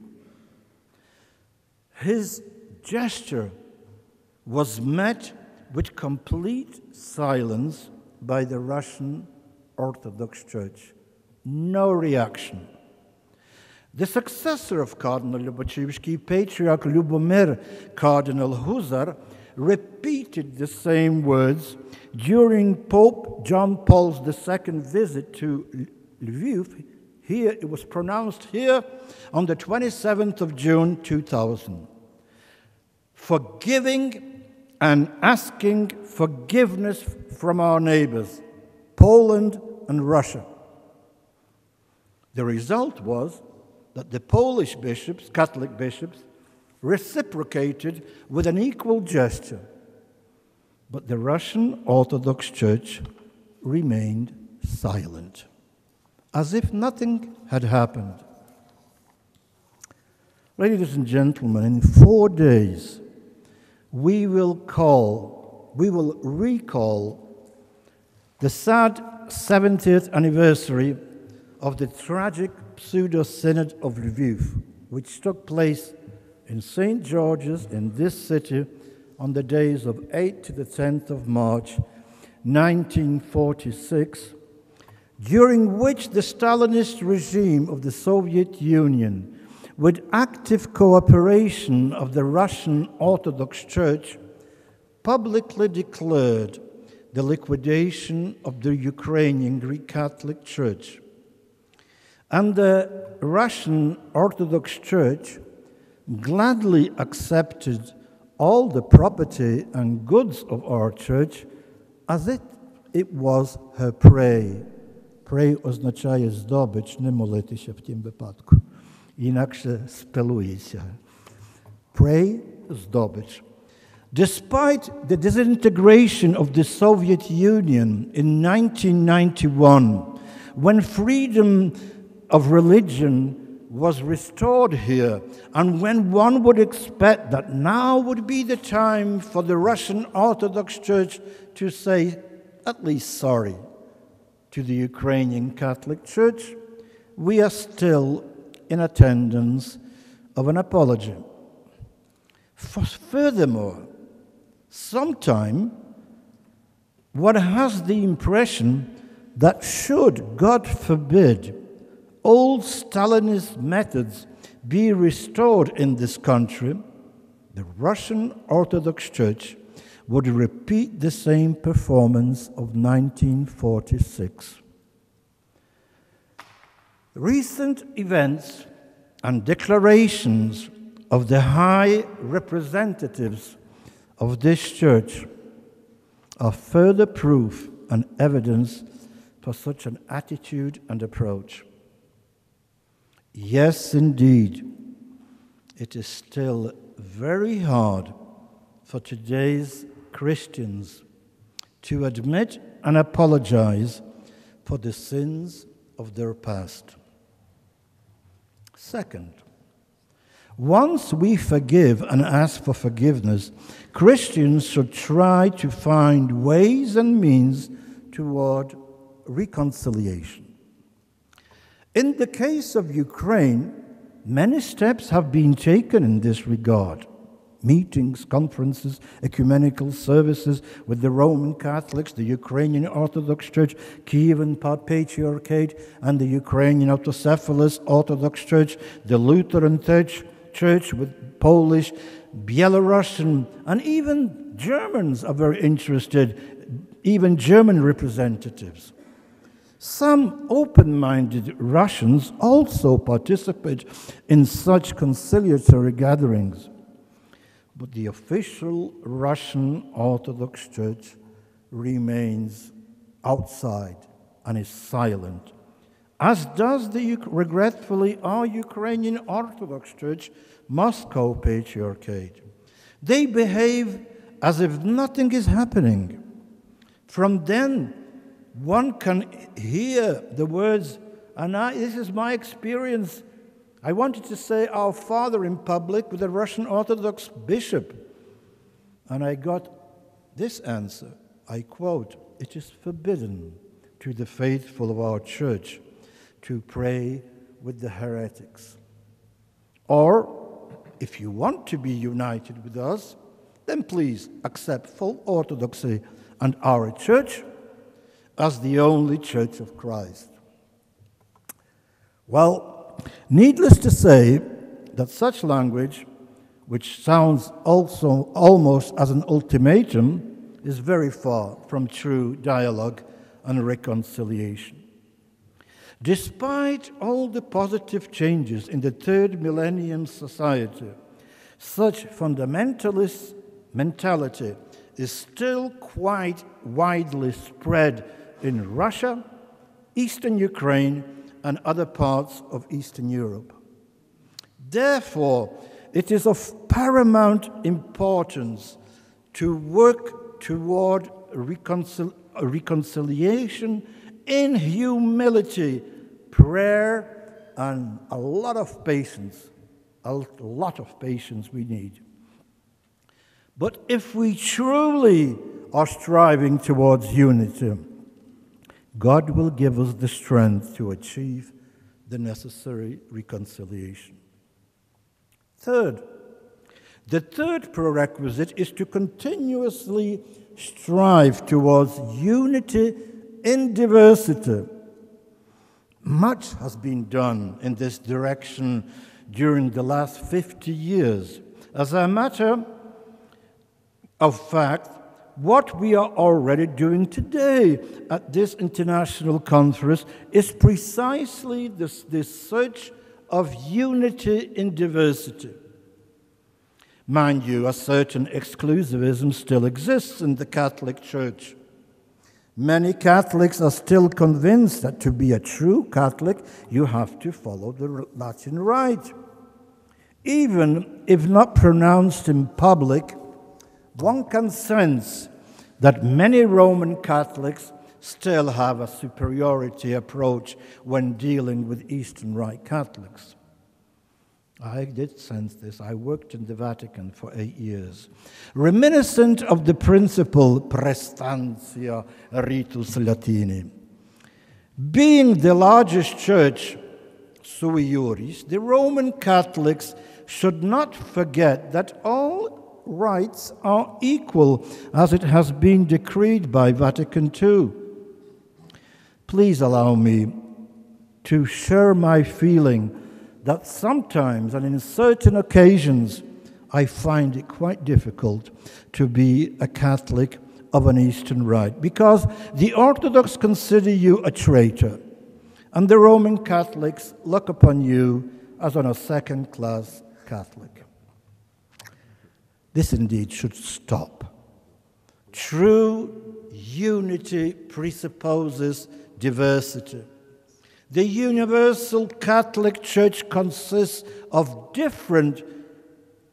His gesture was met with complete silence by the Russian Orthodox Church. No reaction. The successor of Cardinal Lubachevsky, Patriarch Lubomir Cardinal Huzar, repeated the same words during Pope John Paul's II visit to Lviv. Here, it was pronounced here on the 27th of June 2000. Forgiving and asking forgiveness from our neighbors, Poland and Russia. The result was that the Polish bishops, Catholic bishops, reciprocated with an equal gesture. But the Russian Orthodox Church remained silent, as if nothing had happened. Ladies and gentlemen, in 4 days, we will recall the sad 70th anniversary of the tragic pseudo-synod of Lviv, which took place in St. George's in this city on the days of 8th to the 10th of March, 1946, during which the Stalinist regime of the Soviet Union, with active cooperation of the Russian Orthodox Church, publicly declared the liquidation of the Ukrainian Greek Catholic Church and the Russian Orthodox Church gladly accepted all the property and goods of our church as if it was her prey. Prey означає здобич, не молитися в тім випадку. Інакше спилується. Prey – здобич. Despite the disintegration of the Soviet Union in 1991, when freedom of religion was restored here, and when one would expect that now would be the time for the Russian Orthodox Church to say at least sorry to the Ukrainian Catholic Church, we are still in attendance of an apology. Furthermore, sometimes one has the impression that should, God forbid, old Stalinist methods be restored in this country, the Russian Orthodox Church would repeat the same performance of 1946. Recent events and declarations of the high representatives of this church are further proof and evidence for such an attitude and approach. Yes, indeed, it is still very hard for today's Christians to admit and apologize for the sins of their past. Second, once we forgive and ask for forgiveness, Christians should try to find ways and means toward reconciliation. In the case of Ukraine, many steps have been taken in this regard. Meetings, conferences, ecumenical services with the Roman Catholics, the Ukrainian Orthodox Church, Kievan Patriarchate, and the Ukrainian Autocephalous Orthodox Church, the Lutheran Church with Polish, Belarusian, and even Germans are very interested, even German representatives. Some open-minded Russians also participate in such conciliatory gatherings. But the official Russian Orthodox Church remains outside and is silent, as does regretfully our Ukrainian Orthodox Church, Moscow Patriarchate. They behave as if nothing is happening. From then, one can hear the words, and this is my experience. I wanted to say Our Father in public with a Russian Orthodox bishop, and I got this answer. I quote, "It is forbidden to the faithful of our church to pray with the heretics." Or, if you want to be united with us, then please accept full orthodoxy and our church as the only church of Christ. Well, needless to say that such language, which sounds also almost as an ultimatum, is very far from true dialogue and reconciliation. Despite all the positive changes in the third millennium society, such fundamentalist mentality is still quite widely spread in Russia, Eastern Ukraine, and other parts of Eastern Europe. Therefore, it is of paramount importance to work toward reconciliation in humility, prayer, and a lot of patience. A lot of patience we need. But if we truly are striving towards unity, God will give us the strength to achieve the necessary reconciliation. Third, the third prerequisite is to continuously strive towards unity in diversity. Much has been done in this direction during the last 50 years. As a matter of fact, what we are already doing today at this international conference is precisely this search of unity in diversity. Mind you, a certain exclusivism still exists in the Catholic Church. Many Catholics are still convinced that to be a true Catholic, you have to follow the Latin Rite. Even if not pronounced in public, one can sense that many Roman Catholics still have a superiority approach when dealing with Eastern Rite Catholics. I did sense this. I worked in the Vatican for 8 years. Reminiscent of the principle prestantia ritus Latini. Being the largest church, sui juris, the Roman Catholics should not forget that all rites are equal, as it has been decreed by Vatican II. Please allow me to share my feeling that sometimes, and in certain occasions, I find it quite difficult to be a Catholic of an Eastern Rite, because the Orthodox consider you a traitor, and the Roman Catholics look upon you as on a second-class Catholic. This indeed should stop. True unity presupposes diversity. The Universal Catholic Church consists of different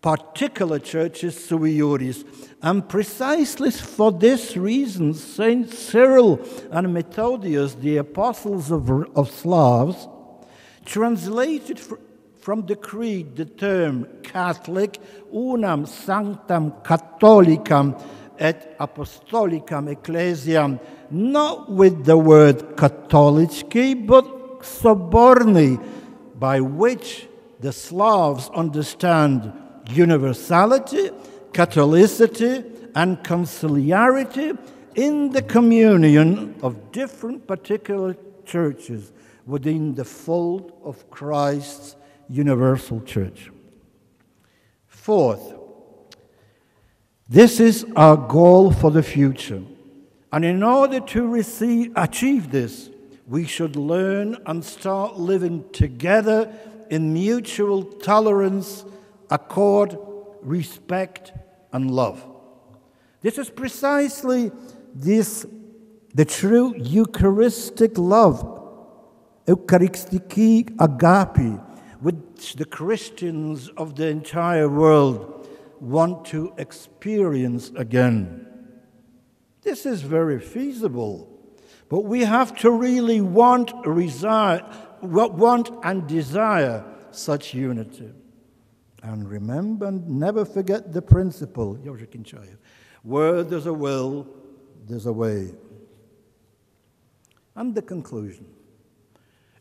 particular churches, sui juris, and precisely for this reason, Saint Cyril and Methodius, the apostles of Slavs, translated from the creed the term Catholic, unam sanctam catholicam et apostolicam ecclesiam, not with the word Katholicki, but soborni, by which the Slavs understand universality, Catholicity, and conciliarity in the communion of different particular churches within the fold of Christ's universal church. Fourth, this is our goal for the future. And in order to achieve this, we should learn and start living together in mutual tolerance, accord, respect, and love. This is precisely the true Eucharistic love, Eucharistiki agape, which the Christians of the entire world want to experience again. This is very feasible, but we have to really want and desire such unity. And remember, and never forget the principle, where there's a will, there's a way. And the conclusion.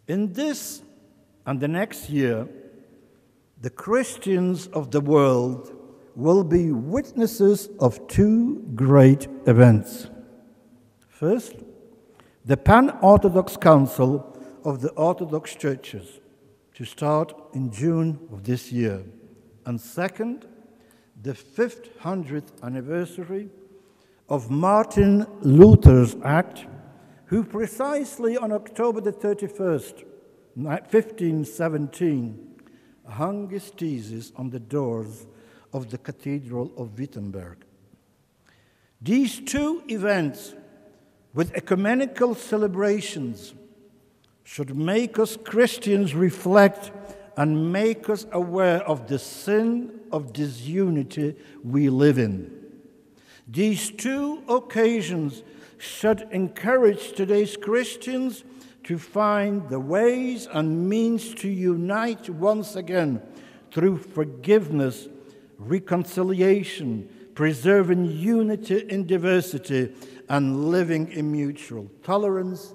In this and the next year, the Christians of the world will be witnesses of two great events. First, the Pan-Orthodox Council of the Orthodox Churches, to start in June of this year. And second, the 500th anniversary of Martin Luther's Act, who precisely on October the 31st, 1517, hung his thesis on the doors of the Cathedral of Wittenberg. These two events, with ecumenical celebrations, should make us Christians reflect and make us aware of the sin of disunity we live in. These two occasions should encourage today's Christians to find the ways and means to unite once again through forgiveness, reconciliation, preserving unity in diversity, and living in mutual tolerance,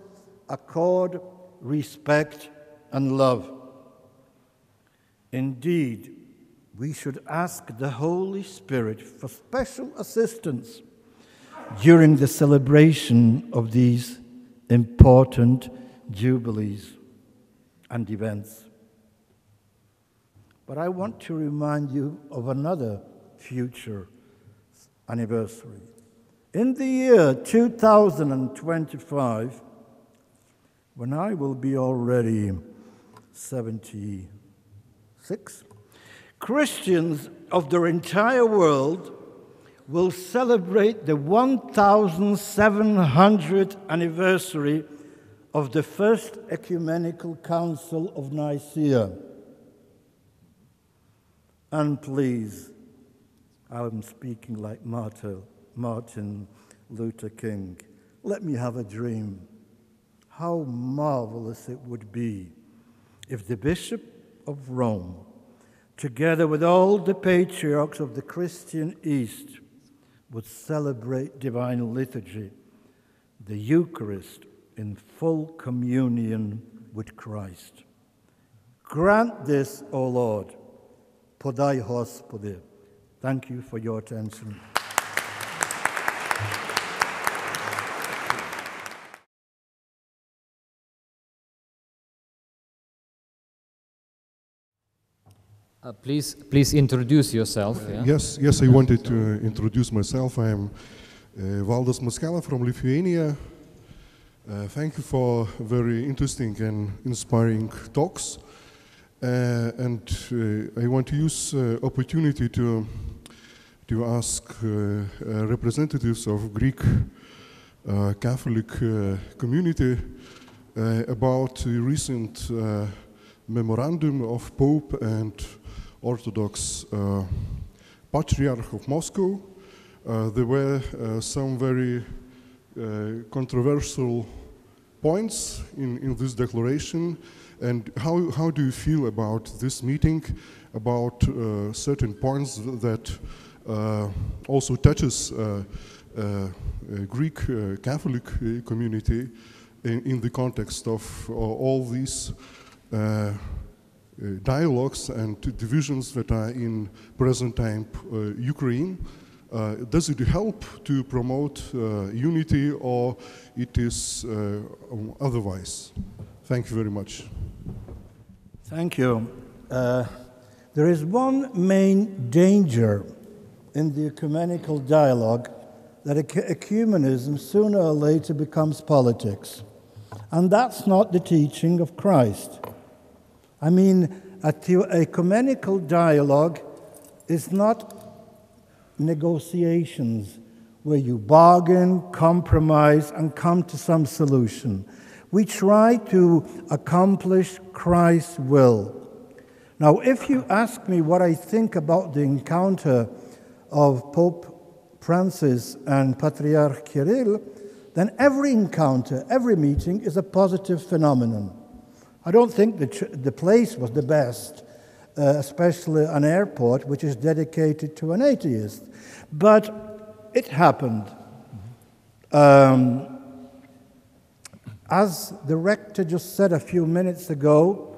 accord, respect, and love. Indeed, we should ask the Holy Spirit for special assistance during the celebration of these important jubilees and events. But I want to remind you of another future anniversary. In the year 2025, when I will be already 70 6. Christians of the entire world will celebrate the 1700th anniversary of the First Ecumenical Council of Nicaea. And please, I'm speaking like Martin Luther King, let me have a dream. How marvelous it would be if the Bishop of Rome, together with all the patriarchs of the Christian East, would celebrate divine liturgy, the Eucharist, in full communion with Christ. Grant this, O Lord. Poдай, Господи. Thank you for your attention. Please introduce yourself. Yeah? Yes, I wanted to introduce myself. I am Valdas Maskela from Lithuania. Thank you for very interesting and inspiring talks. And I want to use opportunity to ask representatives of Greek Catholic community about the recent memorandum of Pope and Orthodox Patriarch of Moscow. There were some very controversial points in this declaration. And how do you feel about this meeting, about certain points that also touches Greek Catholic community in the context of all these dialogues and divisions that are in present time Ukraine? Does it help to promote unity, or it is otherwise? Thank you very much. Thank you. There is one main danger in the ecumenical dialogue, that ecumenism sooner or later becomes politics. And that's not the teaching of Christ. I mean, ecumenical dialogue is not negotiations where you bargain, compromise, and come to some solution. We try to accomplish Christ's will. Now, if you ask me what I think about the encounter of Pope Francis and Patriarch Kirill, then every encounter, every meeting is a positive phenomenon. I don't think the place was the best, especially an airport which is dedicated to an atheist. But it happened. As the rector just said a few minutes ago,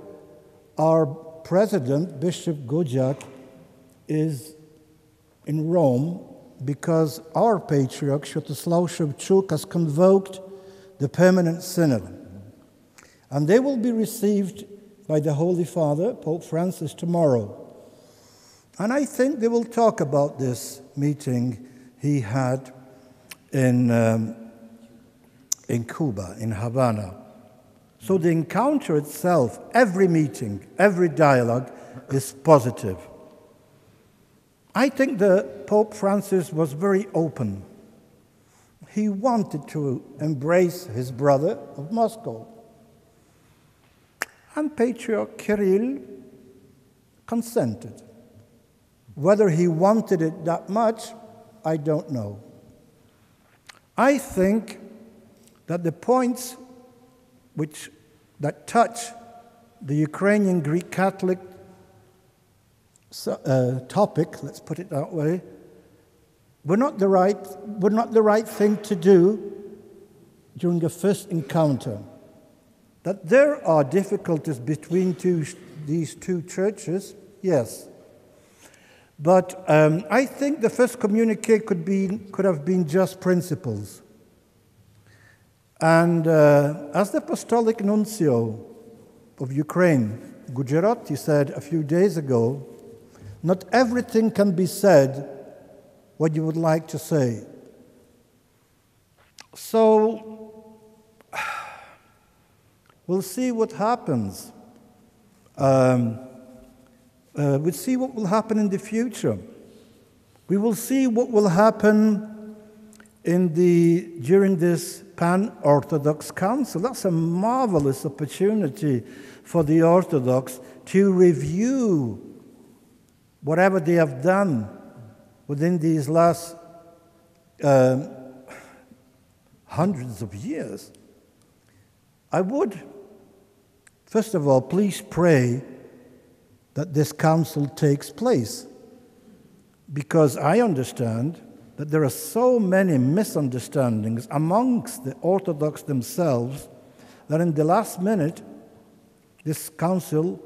our president, Bishop Gojak, is in Rome because our patriarch, Światoslav Szewczuk, has convoked the permanent synod. And they will be received by the Holy Father, Pope Francis, tomorrow. And I think they will talk about this meeting he had in Cuba, in Havana. So the encounter itself, every meeting, every dialogue is positive. I think that Pope Francis was very open. He wanted to embrace his brother of Moscow. And Patriarch Kirill consented. Whether he wanted it that much, I don't know. I think that the points that touch the Ukrainian Greek Catholic topic, let's put it that way, were not the right thing to do during the first encounter. That there are difficulties between these two churches, yes. But I think the first communique could have been just principles. And as the Apostolic Nuncio of Ukraine, Gujarati, said a few days ago, not everything can be said what you would like to say. So we'll see what happens. we see what will happen in the future. We will see what will happen during this Pan-Orthodox Council. That's a marvelous opportunity for the Orthodox to review whatever they have done within these last hundreds of years. I would, first of all, please pray that this council takes place, because I understand that there are so many misunderstandings amongst the Orthodox themselves that in the last minute, this council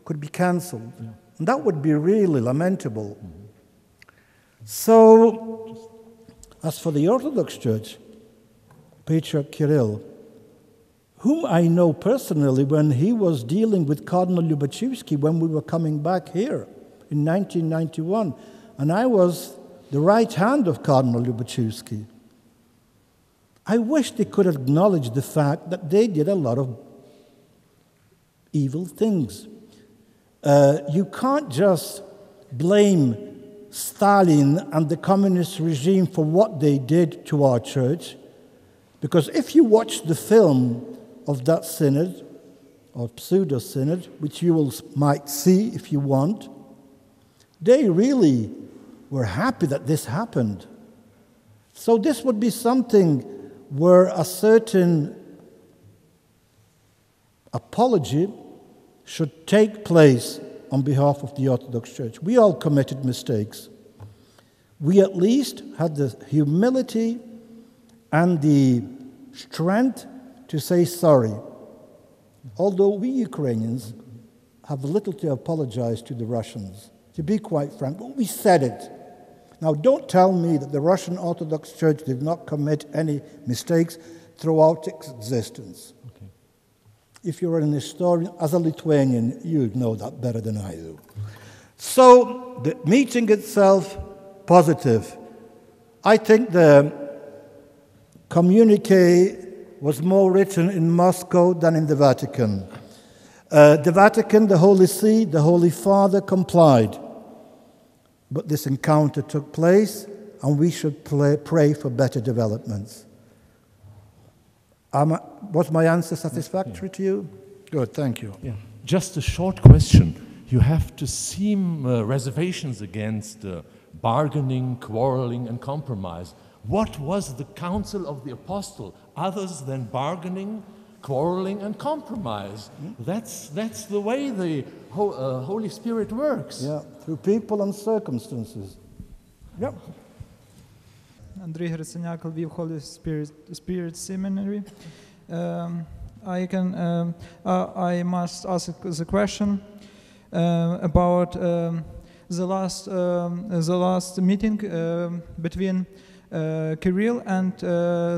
could be cancelled. Yeah. And that would be really lamentable. Mm-hmm. So, as for the Orthodox Church, Patriarch Kirill, whom I know personally when he was dealing with Cardinal Lubachevsky when we were coming back here in 1991, and I was the right hand of Cardinal Lubachevsky. I wish they could acknowledge the fact that they did a lot of evil things. You can't just blame Stalin and the communist regime for what they did to our church, because if you watch the film of that synod, or pseudo-synod, which you might see if you want, they really were happy that this happened. So this would be something where a certain apology should take place on behalf of the Orthodox Church. We all committed mistakes. We at least had the humility and the strength to say sorry. Although we Ukrainians have little to apologize to the Russians. To be quite frank, but we said it. Now, don't tell me that the Russian Orthodox Church did not commit any mistakes throughout its existence. Okay. If you're an historian, as a Lithuanian, you know that better than I do. So, the meeting itself, positive. I think the communique was more written in Moscow than in the Vatican. The Vatican, the Holy See, the Holy Father complied. But this encounter took place, and we should pray for better developments. Was my answer satisfactory to you? Good, thank you. Yeah. Just a short question. You have to seem reservations against bargaining, quarreling, and compromise. What was the counsel of the apostle others than bargaining, quarreling, and compromise? That's the way the Holy Spirit works. Yeah, through people and circumstances. Yep. Андрій Гриценяк, Львів Holy Spirit Seminary. I must ask the question about the last meeting between Kirill and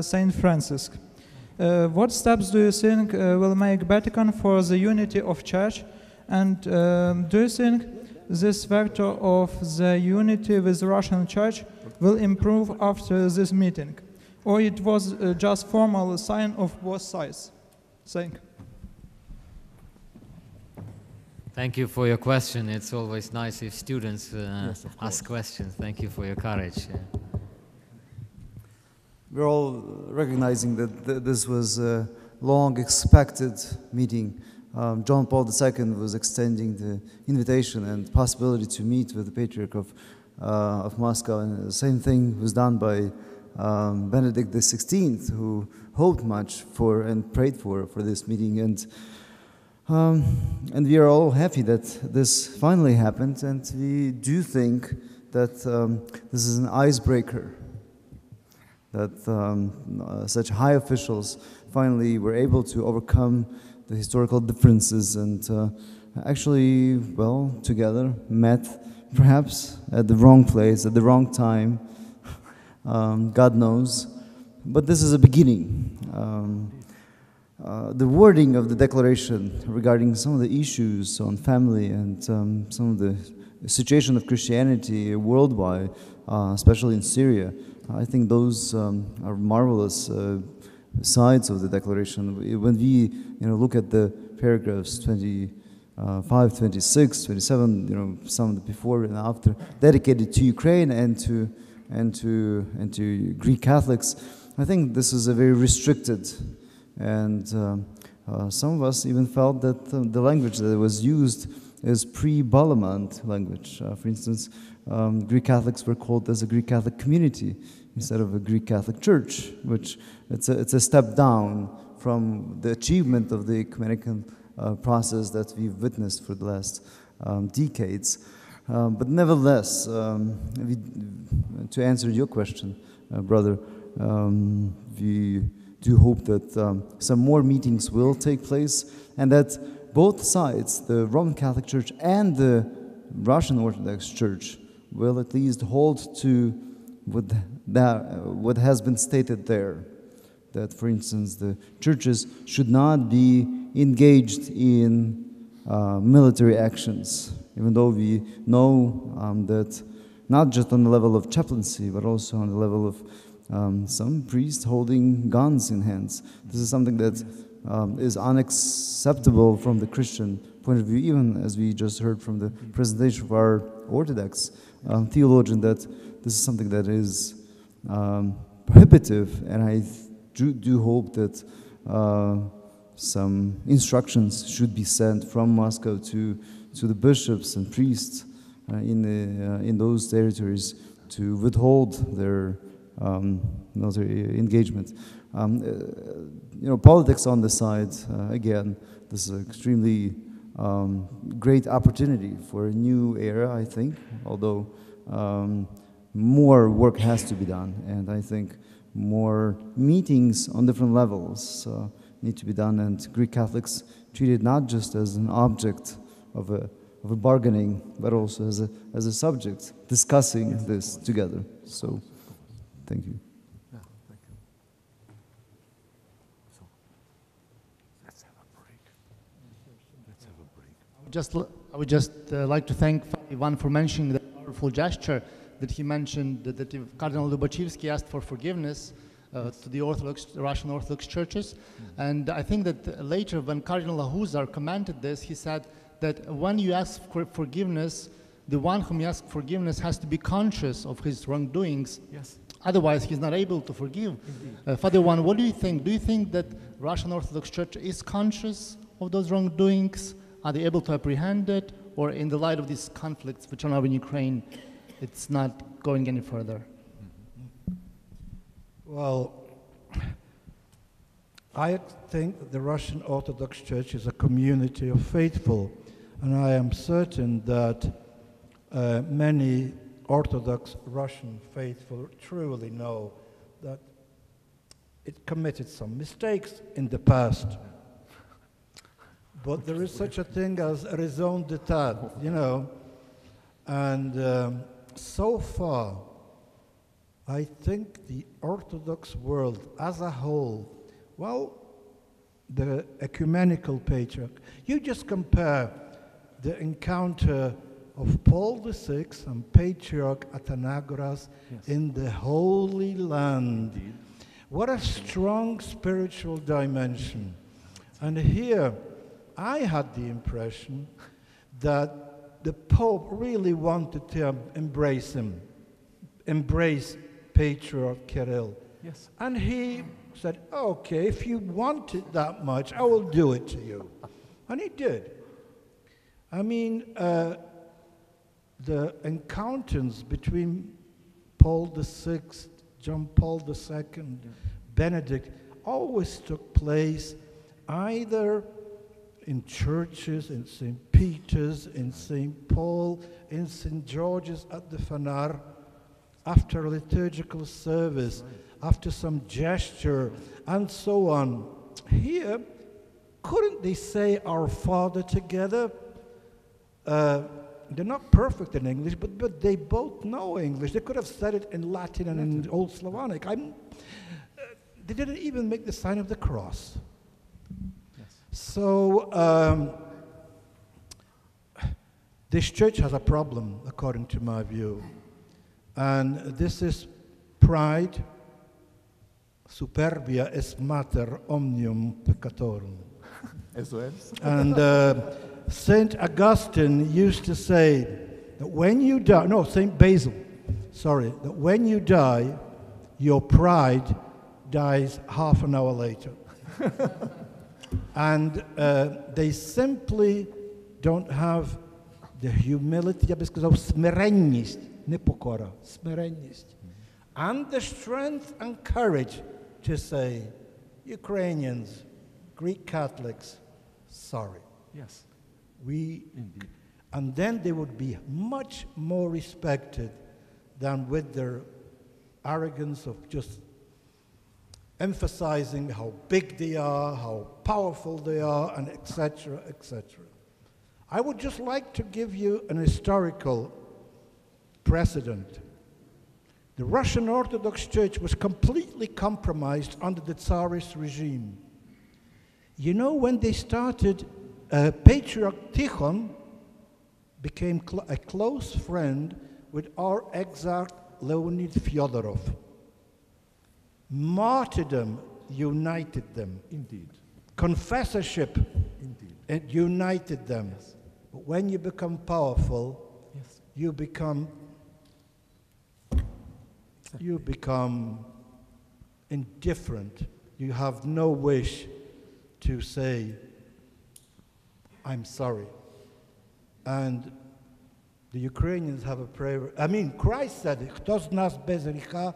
Saint Francis. What steps do you think will make Vatican for the unity of Church? And do you think this factor of the unity with the Russian Church will improve after this meeting? Or it was just formal sign of both sides? Thank you. Thank you for your question. It's always nice if students ask questions. Thank you for your courage. We're all recognizing that this was a long-expected meeting. John Paul II was extending the invitation and possibility to meet with the Patriarch of Moscow, and the same thing was done by Benedict XVI, who hoped much for and prayed for this meeting, and we are all happy that this finally happened, and we do think that this is an icebreaker, that such high officials finally were able to overcome the historical differences and actually, well, together met perhaps at the wrong place, at the wrong time, God knows, but this is a beginning. The wording of the declaration regarding some of the issues on family and some of the situation of Christianity worldwide, especially in Syria, I think those are marvelous sides of the declaration. When we look at the paragraphs 20, 526, 27, you know, some before and after, dedicated to Ukraine and to Greek Catholics. I think this is a very restricted, and some of us even felt that the language that was used is pre-Balamant language. For instance, Greek Catholics were called as a Greek Catholic community instead of a Greek Catholic Church, which it's a step down from the achievement of the ecumenical process that we've witnessed for the last decades. But nevertheless, to answer your question, brother, we do hope that some more meetings will take place, and that both sides, the Roman Catholic Church and the Russian Orthodox Church, will at least hold to what has been stated there. That, for instance, the churches should not be engaged in military actions, even though we know that not just on the level of chaplaincy, but also on the level of some priests holding guns in hands. This is something that is unacceptable from the Christian point of view, even as we just heard from the presentation of our Orthodox theologian, that this is something that is prohibitive, and I do hope that some instructions should be sent from Moscow to the bishops and priests in those territories to withhold their military engagement. You know, politics on the side, again, this is an extremely great opportunity for a new era, I think, although more work has to be done, and I think more meetings on different levels need to be done, and Greek Catholics treated not just as an object of a bargaining, but also as a subject, discussing this together. So, thank you. Yeah, thank you. So, let's have a break. Let's have a break. I would just like to thank Ivan for mentioning the powerful gesture that he mentioned, that Cardinal Lubachevsky asked for forgiveness to the Russian Orthodox churches. And I think that later, when Cardinal Ahuzar commented this, he said that when you ask for forgiveness, the one whom you ask forgiveness has to be conscious of his wrongdoings. Yes. Otherwise, he's not able to forgive. Father Ivan, what do you think? Do you think that Russian Orthodox Church is conscious of those wrongdoings? Are they able to apprehend it? Or in the light of these conflicts which are now in Ukraine, it's not going any further? Well, I think that the Russian Orthodox Church is a community of faithful, and I am certain that many Orthodox Russian faithful truly know that it committed some mistakes in the past. But there is such a thing as raison d'etat, you know, and so far, I think the Orthodox world as a whole, well, the ecumenical patriarch, you just compare the encounter of Paul VI and Patriarch Athenagoras in the Holy Land. Indeed. What a strong spiritual dimension. And here, I had the impression that the Pope really wanted to embrace him, embrace Patriarch Kirill. Yes. And he said, okay, if you want it that much, I will do it to you. And he did. I mean, the encounters between Paul VI, John Paul II, Benedict, always took place either in churches, in St. Peter's, in St. Paul, in St. George's at the Fanar, after a liturgical service, after some gesture, and so on. Here, couldn't they say Our Father together? They're not perfect in English, but they both know English. They could have said it in Latin and in Old Slavonic. They didn't even make the sign of the cross. Yes. So, this church has a problem, according to my view. And this is pride. Superbia est mater omnium peccatorum. Eso es. And St. Augustine used to say that when you die, no, St. Basil, sorry, that when you die, your pride dies half an hour later. And they simply don't have the humility, я би сказав, смиренність, не покора, смиренність. And the strength and courage to say, Ukrainians, Greek Catholics, sorry. Yes. Indeed. And then they would be much more respected than with their arrogance of just emphasizing how big they are, how powerful they are, and etc., etc. I would just like to give you an historical precedent. The Russian Orthodox Church was completely compromised under the Tsarist regime. You know, when they started, Patriarch Tikhon became a close friend with our exarch Leonid Fyodorov. Martyrdom united them. Indeed. Confessorship it united them. Yes. But when you become powerful, Yes. you become indifferent. You have no wish to say, I'm sorry. And the Ukrainians have a prayer. I mean, Christ said, "Хто з нас без гріха,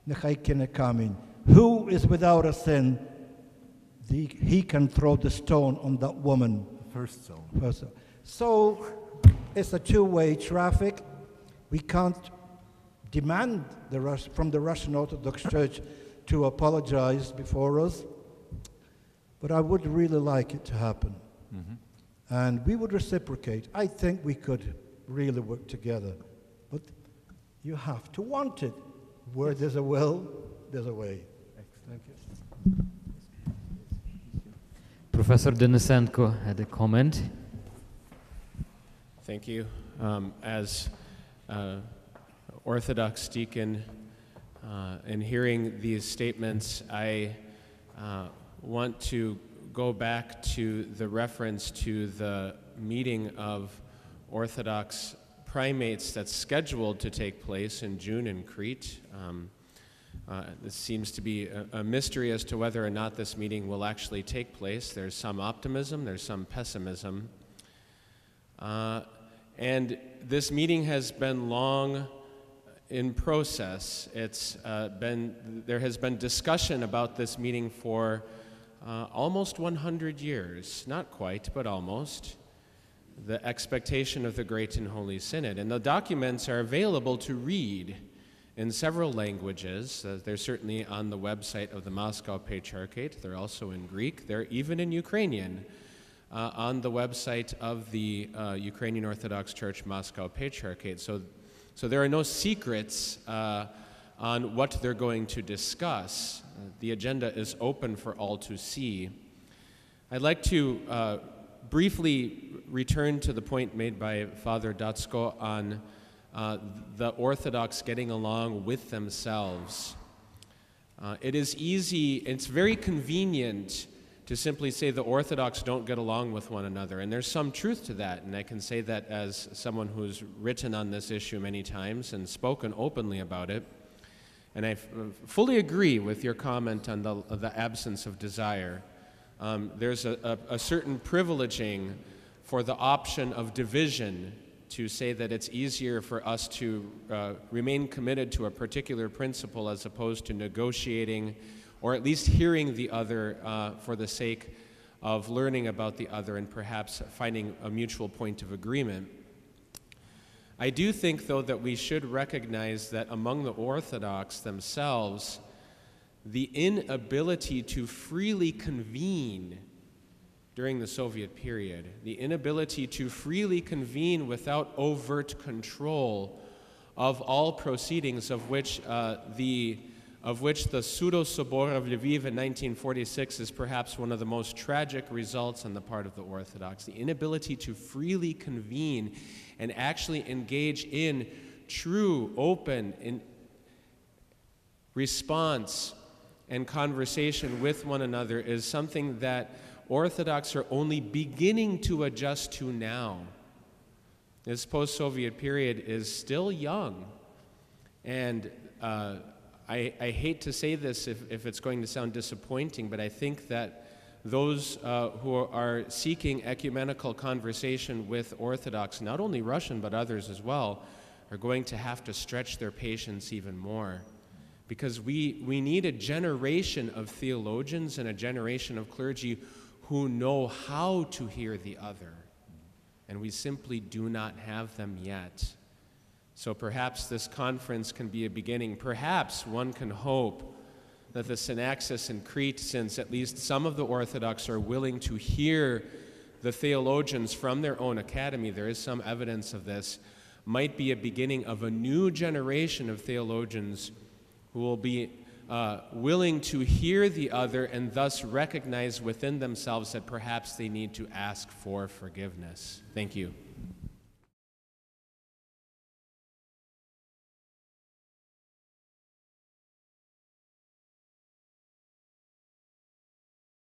нехай кине камінь." Who is without a sin, he can throw the stone on that woman. First zone. So it's a two-way traffic. We can't demand from the Russian Orthodox Church to apologize before us, but I would really like it to happen. Mm-hmm. And we would reciprocate. I think we could really work together. But you have to want it. Where there's a will, there's a way. Thank you. Professor Denisenko had a comment. Thank you. As Orthodox deacon, in hearing these statements, I want to go back to the reference to the meeting of Orthodox primates that's scheduled to take place in June in Crete. This seems to be a mystery as to whether or not this meeting will actually take place. There's some optimism, there's some pessimism. And this meeting has been long in process. There has been discussion about this meeting for almost 100 years, not quite, but almost. The expectation of the Great and Holy Synod. And the documents are available to read in several languages. They're certainly on the website of the Moscow Patriarchate. They're also in Greek. They're even in Ukrainian on the website of the Ukrainian Orthodox Church Moscow Patriarchate. So there are no secrets on what they're going to discuss. The agenda is open for all to see. I'd like to briefly return to the point made by Father Dацько on the Orthodox getting along with themselves. It is easy, it's very convenient to simply say the Orthodox don't get along with one another, and there's some truth to that, and I can say that as someone who's written on this issue many times and spoken openly about it. And I fully agree with your comment on the absence of desire. There's a certain privileging for the option of division to say that it's easier for us to remain committed to a particular principle as opposed to negotiating or at least hearing the other for the sake of learning about the other and perhaps finding a mutual point of agreement. I do think, though, that we should recognize that among the Orthodox themselves, the inability to freely convene during the Soviet period, the inability to freely convene without overt control of all proceedings of which the Pseudo-Sobor of Lviv in 1946 is perhaps one of the most tragic results on the part of the Orthodox. The inability to freely convene and actually engage in true, open response and conversation with one another is something that Orthodox are only beginning to adjust to now. This post-Soviet period is still young, and I hate to say this if it's going to sound disappointing, but I think that those who are seeking ecumenical conversation with Orthodox, not only Russian but others as well, are going to have to stretch their patience even more. Because we need a generation of theologians and a generation of clergy who know how to hear the other. And we simply do not have them yet. So perhaps this conference can be a beginning. Perhaps one can hope that the synaxis in Crete, since at least some of the Orthodox are willing to hear the theologians from their own academy, there is some evidence of this, might be a beginning of a new generation of theologians who will be willing to hear the other and thus recognize within themselves that perhaps they need to ask for forgiveness. Thank you.